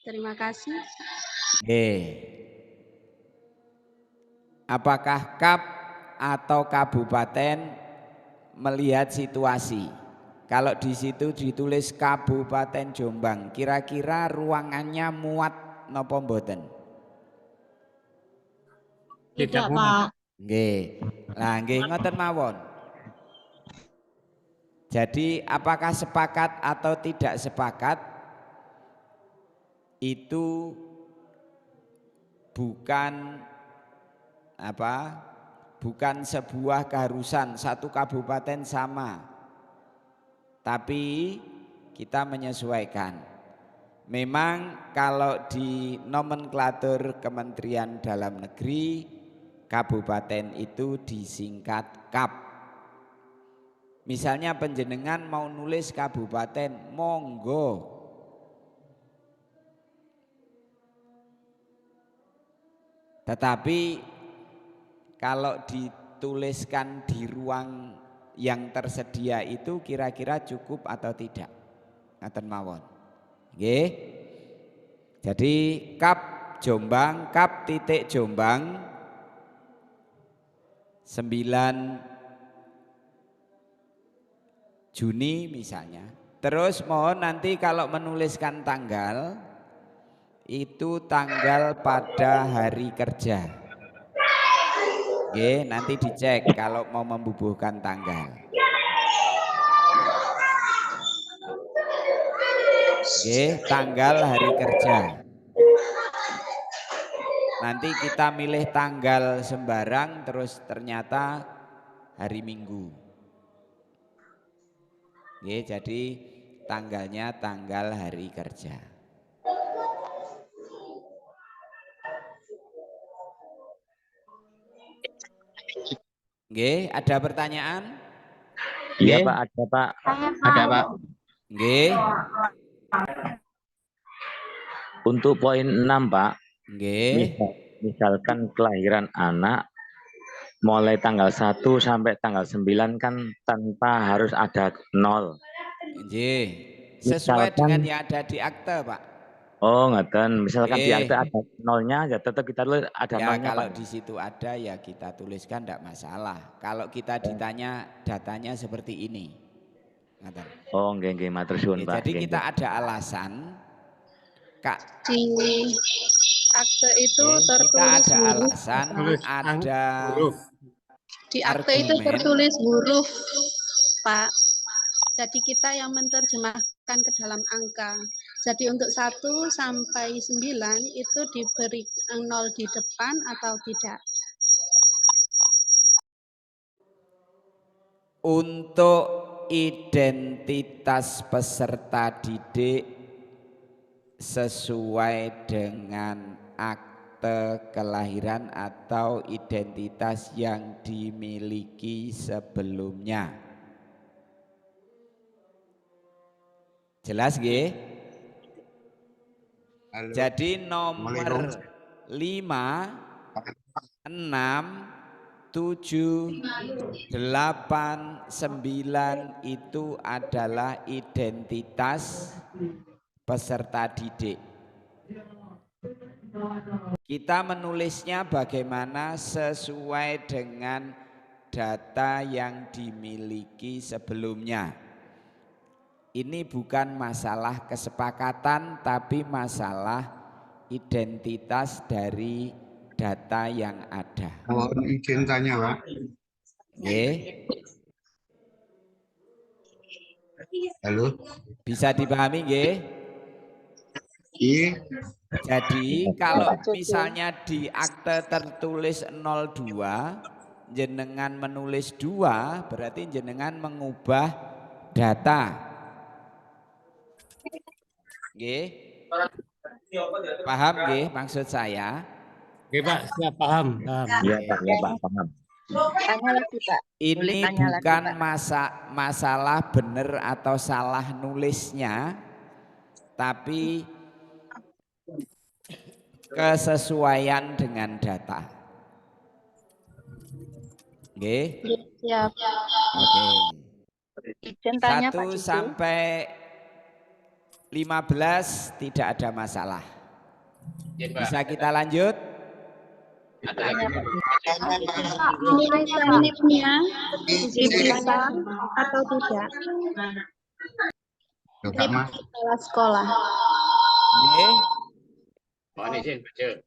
Terima kasih. Apakah Kap atau kabupaten melihat situasi? Kalau di situ ditulis Kabupaten Jombang, kira-kira ruangannya muat napa mboten? Tidak, Pak. Nggih. Nah, nggih ngoten mawon. Jadi apakah sepakat atau tidak sepakat itu bukan bukan sebuah keharusan satu kabupaten sama, tapi kita menyesuaikan. Memang kalau di nomenklatur Kementerian Dalam Negeri, kabupaten itu disingkat Kap. Misalnya penjenengan mau nulis kabupaten, monggo. Tetapi kalau dituliskan di ruang yang tersedia itu kira-kira cukup atau tidak? Ngaten mawon. Nggih. Jadi Kap Jombang, Kap titik Jombang 9 Juni misalnya. Terus mohon nanti kalau menuliskan tanggal itu tanggal pada hari kerja. Oke, nanti dicek kalau mau membubuhkan tanggal. Oke, tanggal hari kerja. Nanti kita milih tanggal sembarang terus ternyata hari Minggu. Oke, jadi tanggalnya tanggal hari kerja. Nggih, ada pertanyaan? Iya Pak, ada Pak. Ada Pak. Nggih. Untuk poin 6 Pak. Nggih. Misalkan kelahiran anak mulai tanggal 1 sampai tanggal 9 kan tanpa harus ada 0. Nggih. Sesuai Misalkan, dengan yang ada di akte, Pak. Oh, ngeten. Misalkan di akte ada 0-nya, ya tetap kita tulis ada ya, 0-nya, kalau Pak. di situ ada ya kita tuliskan, tidak masalah. Kalau kita ditanya datanya seperti ini. Ngeten. Oh, nggih matur suwun, Pak. Jadi kita ada alasan Kak. akte itu Oke, kita tertulis ada huruf. alasan, Tulis ada huruf. Di akte itu argumen. tertulis huruf, Pak. Jadi kita yang menerjemahkan ke dalam angka. Jadi untuk 1 sampai 9 itu diberi 0 di depan atau tidak. Untuk identitas peserta didik sesuai dengan akte kelahiran atau identitas yang dimiliki sebelumnya. Jelas nggih? Jadi nomor 5, 6, 7, 8, 9 itu adalah identitas peserta didik. Kita menulisnya bagaimana sesuai dengan data yang dimiliki sebelumnya. Ini bukan masalah kesepakatan, tapi masalah identitas dari data yang ada. Mohon izin tanya, Pak. Nggih. Halo. Bisa dipahami nggih? Iya. Jadi kalau misalnya di akte tertulis 02, jenengan menulis 2, berarti jenengan mengubah data. Nggih. Paham nggih maksud saya? Oke Pak, siap paham. Iya Pak, ya Pak, paham. Tanya lagi Pak. Ini bukan masalah benar atau salah nulisnya, tapi kesesuaian dengan data. Oke. Siap. Oke. Izin tanya 1 Pak Cucu. sampai 15 tidak ada masalah. Bisa kita lanjut? Nilai sanipnya dipisah atau tidak? Kepala sekolah. Nggih. Mohon izin, Pak Cuk.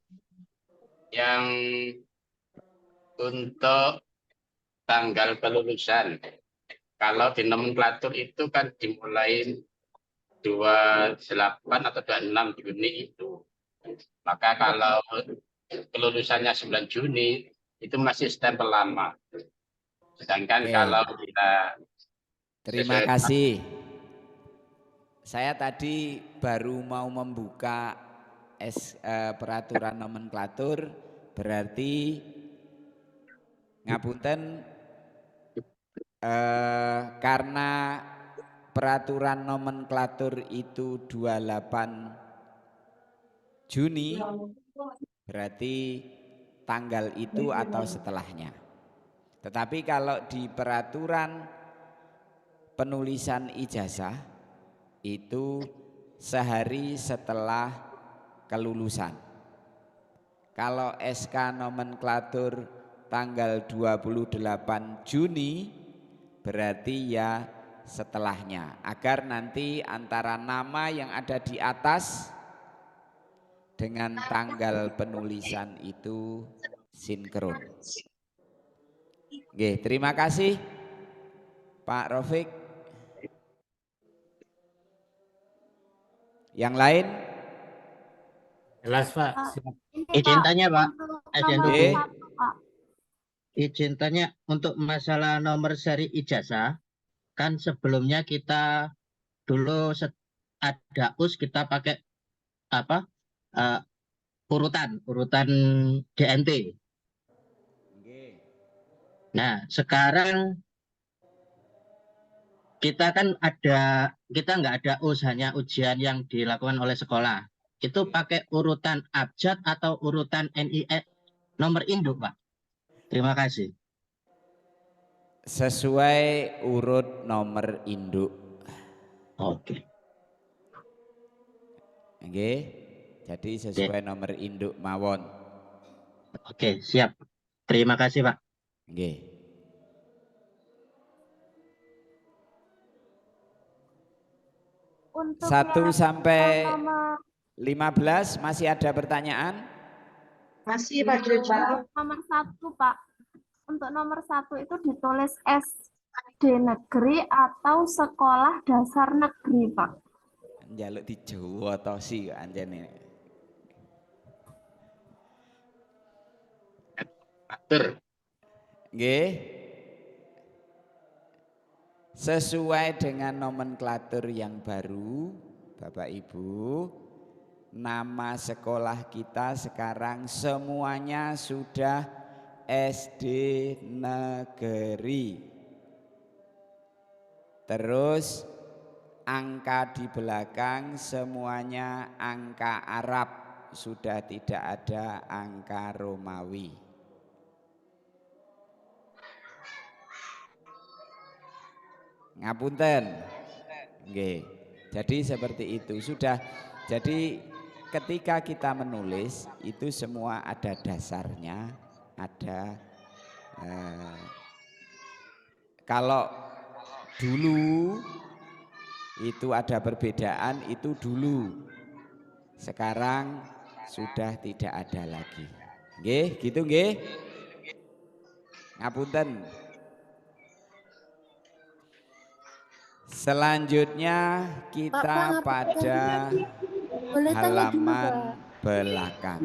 Yang untuk tanggal kelulusan, kalau di nomenklatur itu kan dimulai 28 atau 26 Juni itu. Maka kalau kelulusannya 9 Juni itu masih stempel lama. Sedangkan kalau kita Terima kasih. Saya tadi baru mau membuka peraturan nomenklatur, berarti ngapunten karena peraturan nomenklatur itu 28 Juni, berarti tanggal itu atau setelahnya. Tetapi kalau di peraturan penulisan ijazah itu sehari setelah kelulusan. Kalau SK nomenklatur tanggal 28 Juni berarti ya setelahnya, agar nanti antara nama yang ada di atas dengan tanggal penulisan itu sinkron. Oke, terima kasih Pak Rafiq. Yang lain? Jelas Pak. Siap. Izin tanya Pak. Izin tanya untuk masalah nomor seri ijazah, kan sebelumnya kita dulu ada US kita pakai apa urutan DNT. Nah sekarang kita nggak ada US, hanya ujian yang dilakukan oleh sekolah. Itu pakai urutan abjad atau urutan NIE nomor induk Pak? Terima kasih. Sesuai urut nomor induk. Oke. Oke. Jadi sesuai nomor induk mawon. Oke, siap. Terima kasih, Pak. Oke. Untuk 1 sampai nomor 15 masih ada pertanyaan? Masih Pak Jumpa. Nomor 1 Pak. Untuk nomor 1 itu ditulis SD negeri atau sekolah dasar negeri Pak. Njaluk dijowo tosi kok anjene. Atur. Nggih. Sesuai dengan nomenklatur yang baru, Bapak Ibu, nama sekolah kita sekarang semuanya sudah SD negeri. Terus angka di belakang semuanya angka Arab, sudah tidak ada angka Romawi. Ngapunten. Nggih. Jadi seperti itu sudah. Jadi ketika kita menulis itu semua ada dasarnya, ada kalau dulu itu ada perbedaan itu dulu. Sekarang sudah tidak ada lagi. Nggih, gitu nggih. Ngapunten. Selanjutnya kita pada halaman belakang.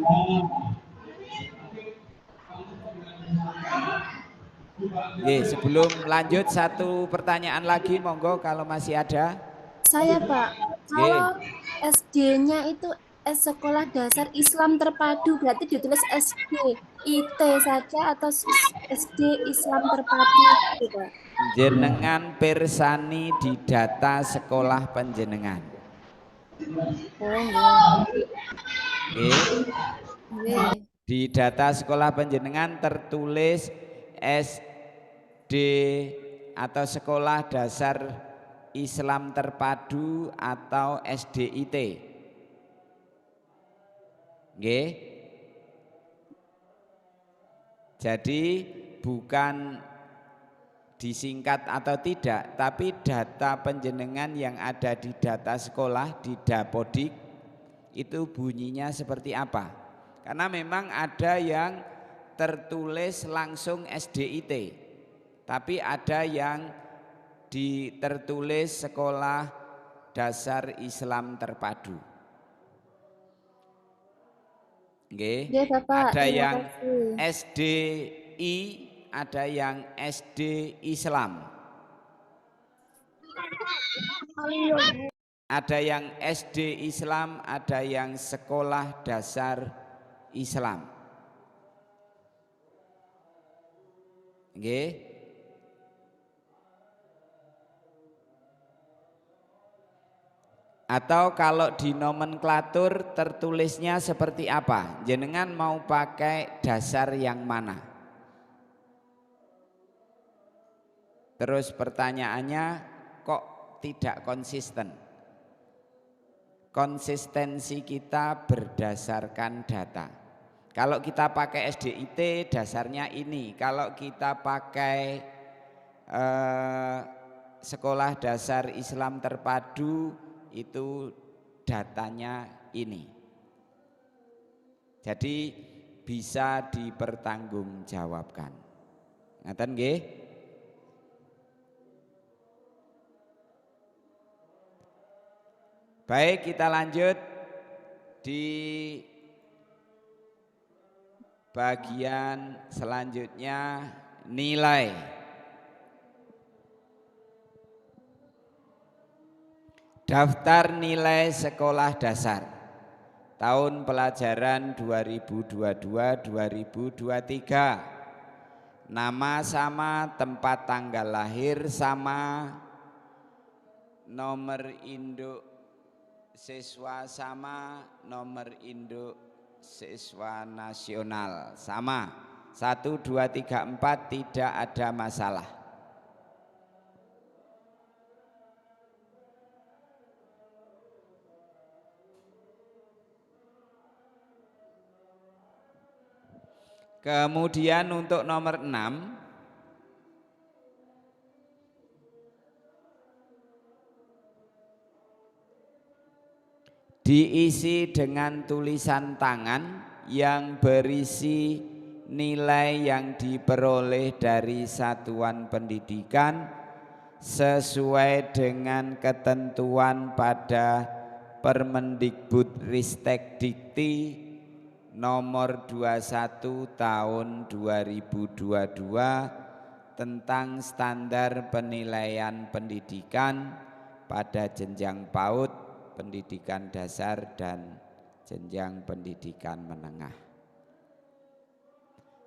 Oke, sebelum lanjut satu pertanyaan lagi, monggo kalau masih ada. Saya Pak, kalau SD-nya itu Sekolah Dasar Islam Terpadu berarti ditulis SD IT saja atau SD Islam Terpadu gitu Pak? Jenengan pirsani di data sekolah panjenengan. Di data sekolah panjenengan tertulis SD atau Sekolah Dasar Islam Terpadu atau SDIT. Nggih. Jadi bukan disingkat atau tidak, tapi data panjenengan yang ada di data sekolah di Dapodik itu bunyinya seperti apa? Karena memang ada yang tertulis langsung SDIT, tapi ada yang tertulis Sekolah Dasar Islam Terpadu. Nggih. Ada yang SDI, ada yang SD Islam. Ada yang SD Islam, ada yang Sekolah Dasar Islam. Nggih. Atau kalau di nomenklatur tertulisnya seperti apa? Jenengan mau pakai dasar yang mana? Terus pertanyaannya kok tidak konsisten? Konsistensi kita berdasarkan data. Kalau kita pakai SDIT dasarnya ini. Kalau kita pakai Sekolah Dasar Islam Terpadu itu datanya ini. Jadi bisa dipertanggungjawabkan. Ngaten nggih? Baik, kita lanjut di bagian selanjutnya, nilai. Daftar nilai sekolah dasar tahun pelajaran 2022-2023. Nama sama, tempat tanggal lahir sama, nomor induk siswa sama, nomor induk siswa nasional sama. 1, 2, 3, 4 tidak ada masalah. Kemudian untuk nomor 6, diisi dengan tulisan tangan yang berisi nilai yang diperoleh dari satuan pendidikan sesuai dengan ketentuan pada Permendikbudristekdikti nomor 21 tahun 2022 tentang standar penilaian pendidikan pada jenjang PAUD, pendidikan dasar dan jenjang pendidikan menengah.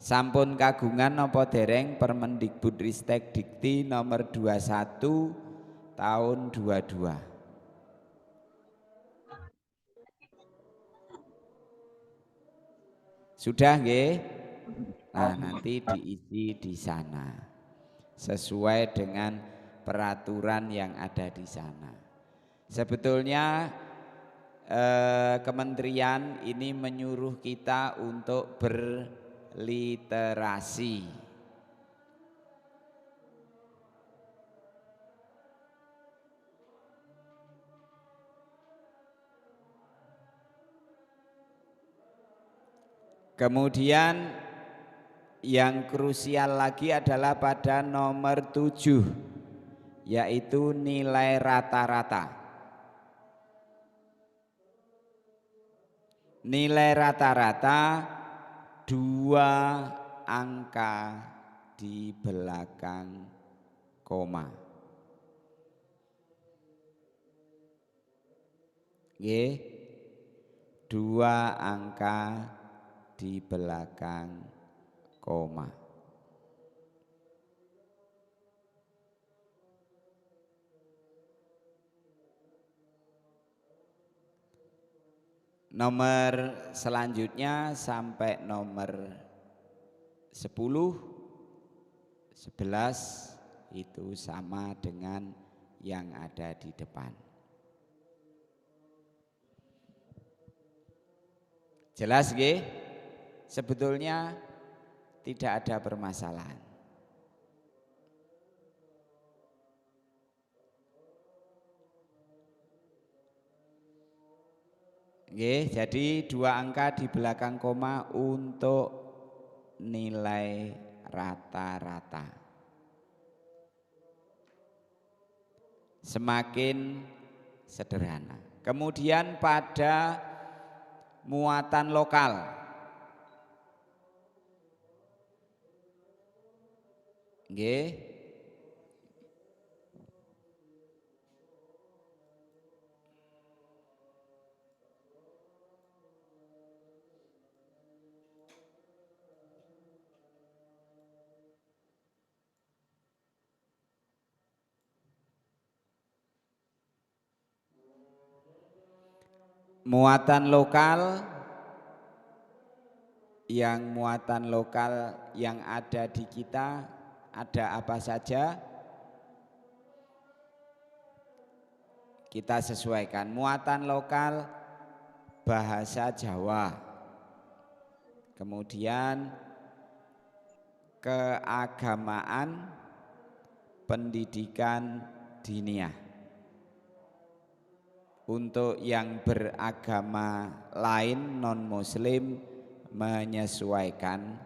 Sampun kagungan napa dereng Permendikbudristekdikti nomor 21 tahun 22. Sudah nggih? Nah, nanti diisi di sana sesuai dengan peraturan yang ada di sana. Sebetulnya kementerian ini menyuruh kita untuk berliterasi. Kemudian yang krusial lagi adalah pada nomor 7, yaitu nilai rata-rata. Nilai rata-rata 2 angka di belakang koma. Nggih, 2 angka di belakang koma. Nomor selanjutnya sampai nomor 10, 11 itu sama dengan yang ada di depan. Jelas nggih? Sebetulnya tidak ada permasalahan. Nggih, jadi 2 angka di belakang koma untuk nilai rata-rata. Semakin sederhana. Kemudian pada muatan lokal. Nggih. Muatan lokal yang ada di kita ada apa saja? Kita sesuaikan. Muatan lokal bahasa Jawa. Kemudian keagamaan, pendidikan diniyah. Untuk yang beragama lain non-muslim menyesuaikan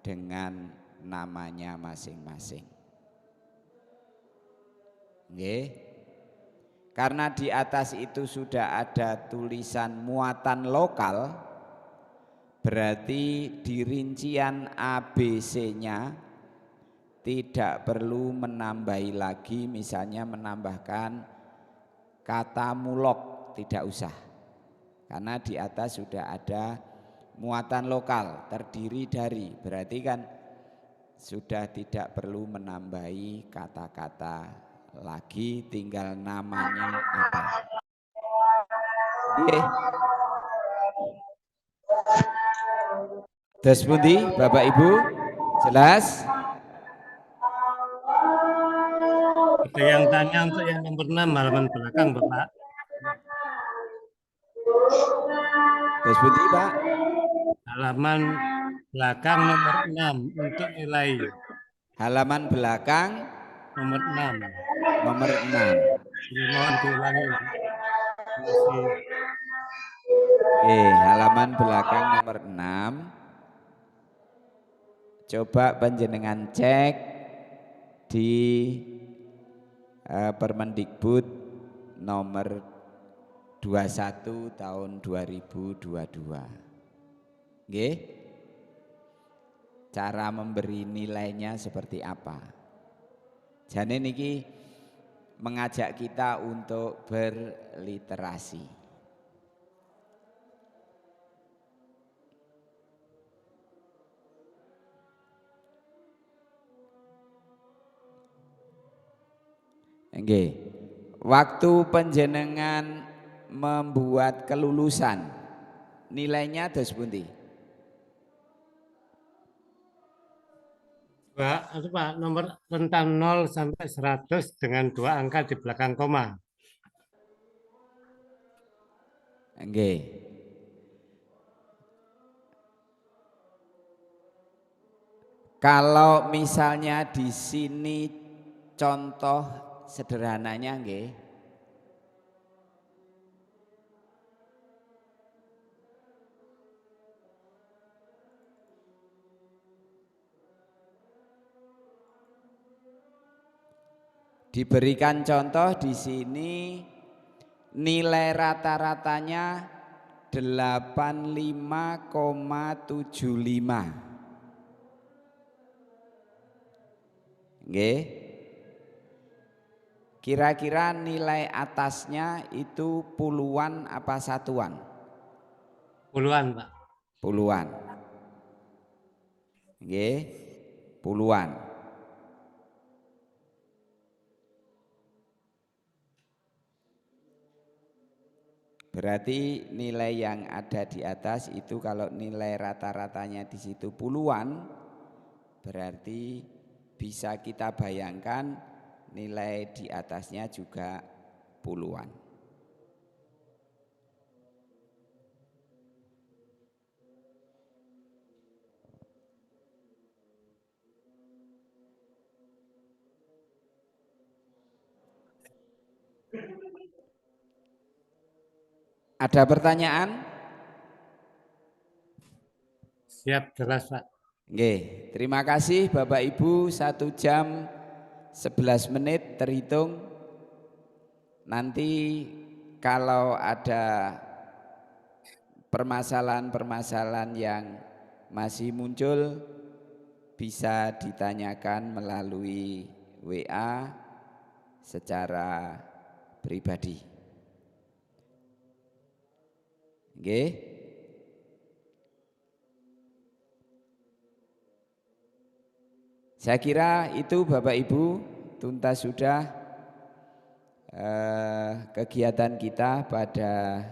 dengan namanya masing-masing. Nggih. Karena di atas itu sudah ada tulisan muatan lokal, berarti di rincian ABC-nya tidak perlu menambahi lagi, misalnya menambahkan kata mulok, tidak usah. Karena di atas sudah ada muatan lokal, terdiri dari, berarti kan sudah tidak perlu menambahi kata-kata lagi, tinggal namanya apa. Oke. Terus pundi Bapak Ibu? Jelas? Ada yang tanya untuk yang nomor 6 halaman belakang, Bapak. Terus pundi Pak? Halaman belakang nomor 6 untuk nilai. Halaman belakang nomor 6. Nomor 6. Mohon diulangi. Halaman belakang nomor 6. Coba panjenengan cek di Permendikbud nomor 21 tahun 2022. Nggih? Cara memberi nilainya seperti apa? Jane niki mengajak kita untuk berliterasi. Nggih. Waktu panjenengan membuat kelulusan nilainya dos pundi? Pak, nomor rentang 0 sampai 100 dengan 2 angka di belakang koma. Nggih. Kalau misalnya di sini contoh sederhananya nggih. Diberikan contoh di sini nilai rata-ratanya 85,75. Nggih. Kira-kira nilai atasnya itu puluhan apa satuan? Puluhan, Pak. Puluhan. Nggih. Puluhan. Berarti nilai yang ada di atas itu kalau nilai rata-ratanya di situ puluhan, berarti bisa kita bayangkan nilai di atasnya juga puluhan. Ada pertanyaan? Siap, jelas Pak. Nggih, terima kasih Bapak Ibu. 1 jam 11 menit terhitung. Nanti kalau ada permasalahan-permasalahan yang masih muncul bisa ditanyakan melalui WA secara pribadi. Nggih. Saya kira itu Bapak Ibu tuntas sudah kegiatan kita pada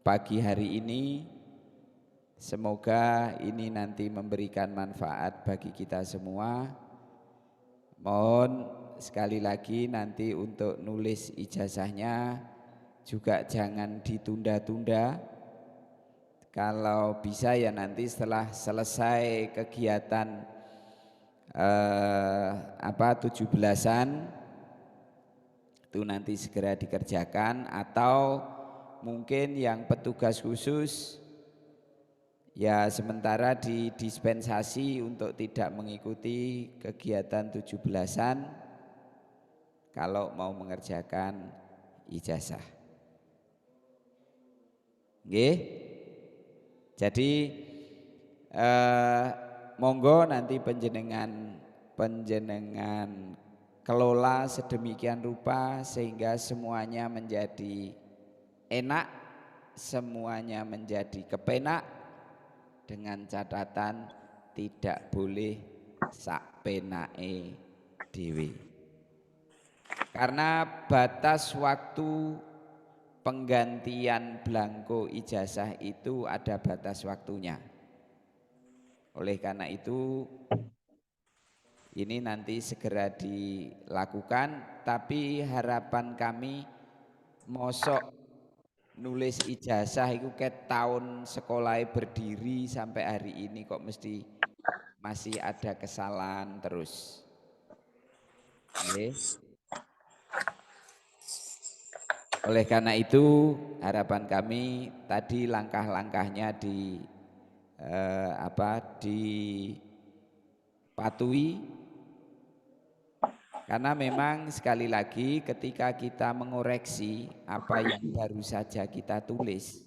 pagi hari ini. Semoga ini nanti memberikan manfaat bagi kita semua. Mohon sekali lagi nanti untuk nulis ijazahnya juga jangan ditunda-tunda. Kalau bisa ya nanti setelah selesai kegiatan 17-an itu nanti segera dikerjakan, atau mungkin yang petugas khusus ya sementara didispensasi untuk tidak mengikuti kegiatan 17-an kalau mau mengerjakan ijazah. Nggih. Jadi monggo nanti panjenengan kelola sedemikian rupa sehingga semuanya menjadi enak, semuanya menjadi kepenak, dengan catatan tidak boleh sak penake dhewe. Karena batas waktu penggantian blanko ijazah itu ada batas waktunya. Oleh karena itu ini nanti segera dilakukan, tapi harapan kami mosok nulis ijazah itu ke tahun sekolah berdiri sampai hari ini kok mesti masih ada kesalahan terus. Oke. Oleh karena itu harapan kami tadi langkah-langkahnya dipatuhi, karena memang sekali lagi ketika kita mengoreksi apa yang baru saja kita tulis,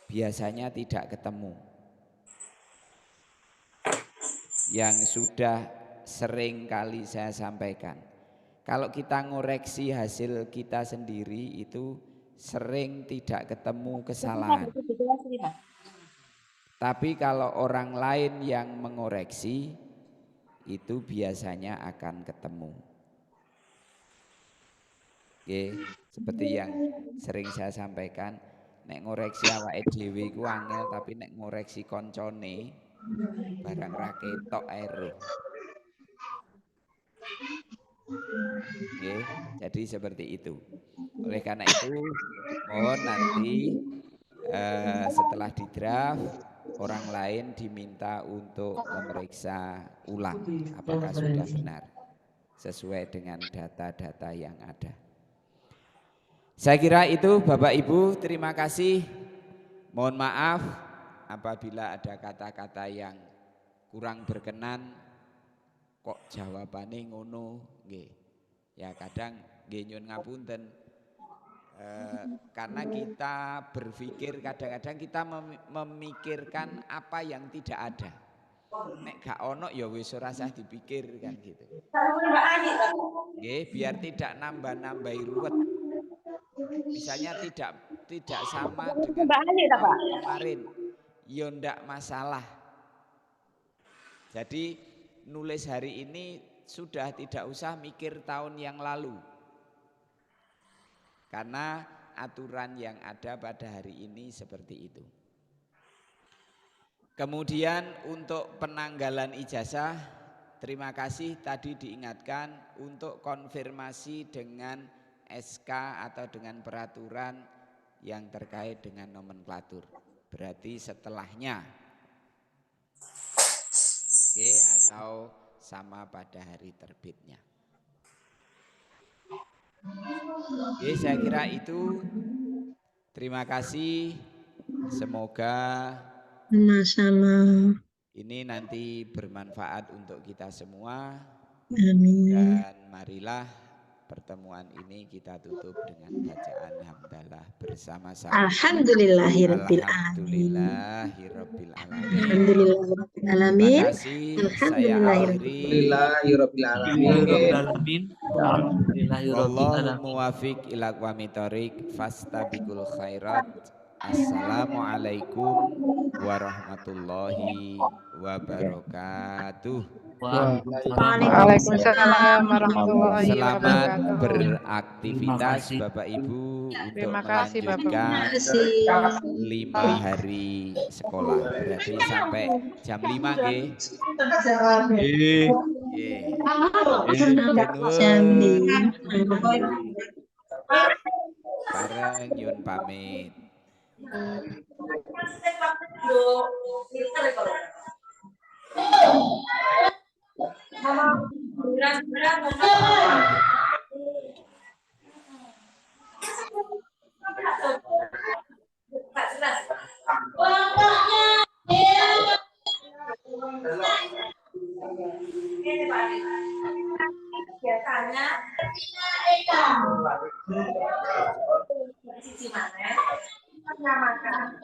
biasanya tidak ketemu. Yang sudah sering kali saya sampaikan, kalau kita ngoreksi hasil kita sendiri itu sering tidak ketemu kesalahan. Tapi kalau orang lain yang mengoreksi itu biasanya akan ketemu. Seperti yang sering saya sampaikan, nek ngoreksi awake dhewe iku angel, tapi nek ngoreksi koncone barang ra ketok ero. Jadi seperti itu. Oleh karena itu mohon nanti setelah di draft orang lain diminta untuk memeriksa ulang apakah sudah benar sesuai dengan data-data yang ada. Saya kira itu Bapak Ibu, terima kasih. Mohon maaf apabila ada kata-kata yang kurang berkenan, kok jawabannya ngono, nggih. Ya kadang nggih nyuwun ngapunten. Karena kita berpikir kadang-kadang kita memikirkan apa yang tidak ada. Nek gak ono ya wis ora usah dipikir kan gitu. Nggih, biar tidak nambah-nambahi ruwet. Misalnya tidak sama dengan tahun kemarin, ya ndak masalah. Jadi nulis hari ini sudah tidak usah mikir tahun yang lalu. Karena aturan yang ada pada hari ini seperti itu. Kemudian untuk penanggalan ijazah, terima kasih tadi diingatkan untuk konfirmasi dengan SK atau dengan peraturan yang terkait dengan nomenklatur. Berarti setelahnya. Atau sama pada hari terbitnya. Saya kira itu. Terima kasih. Semoga sama-sama ini nanti bermanfaat untuk kita semua. Amin. Dan marilah pertemuan ini kita tutup dengan bacaan hamdalah bersama-sama. Alhamdulillahirabbil alamin. Alhamdulillahirabbil alamin. Alhamdulillahirabbil alamin. Terima kasih. Saya akhiri. Alhamdulillahirabbil alamin. Wallahul muwafiq ila aqwamit thoriq fastabiqul khairat. Assalamualaikum warahmatullahi wabarakatuh. Waalaikumsalam warahmatullahi Selamat wabarakatuh. beraktivitas Bapak Ibu untuk Terima kasih, Bapak. melanjutkan 5 hari sekolah. Berarti sampai jam 5 nggih. Bareng nyun pamit. Biasanya sisi mana menyamakan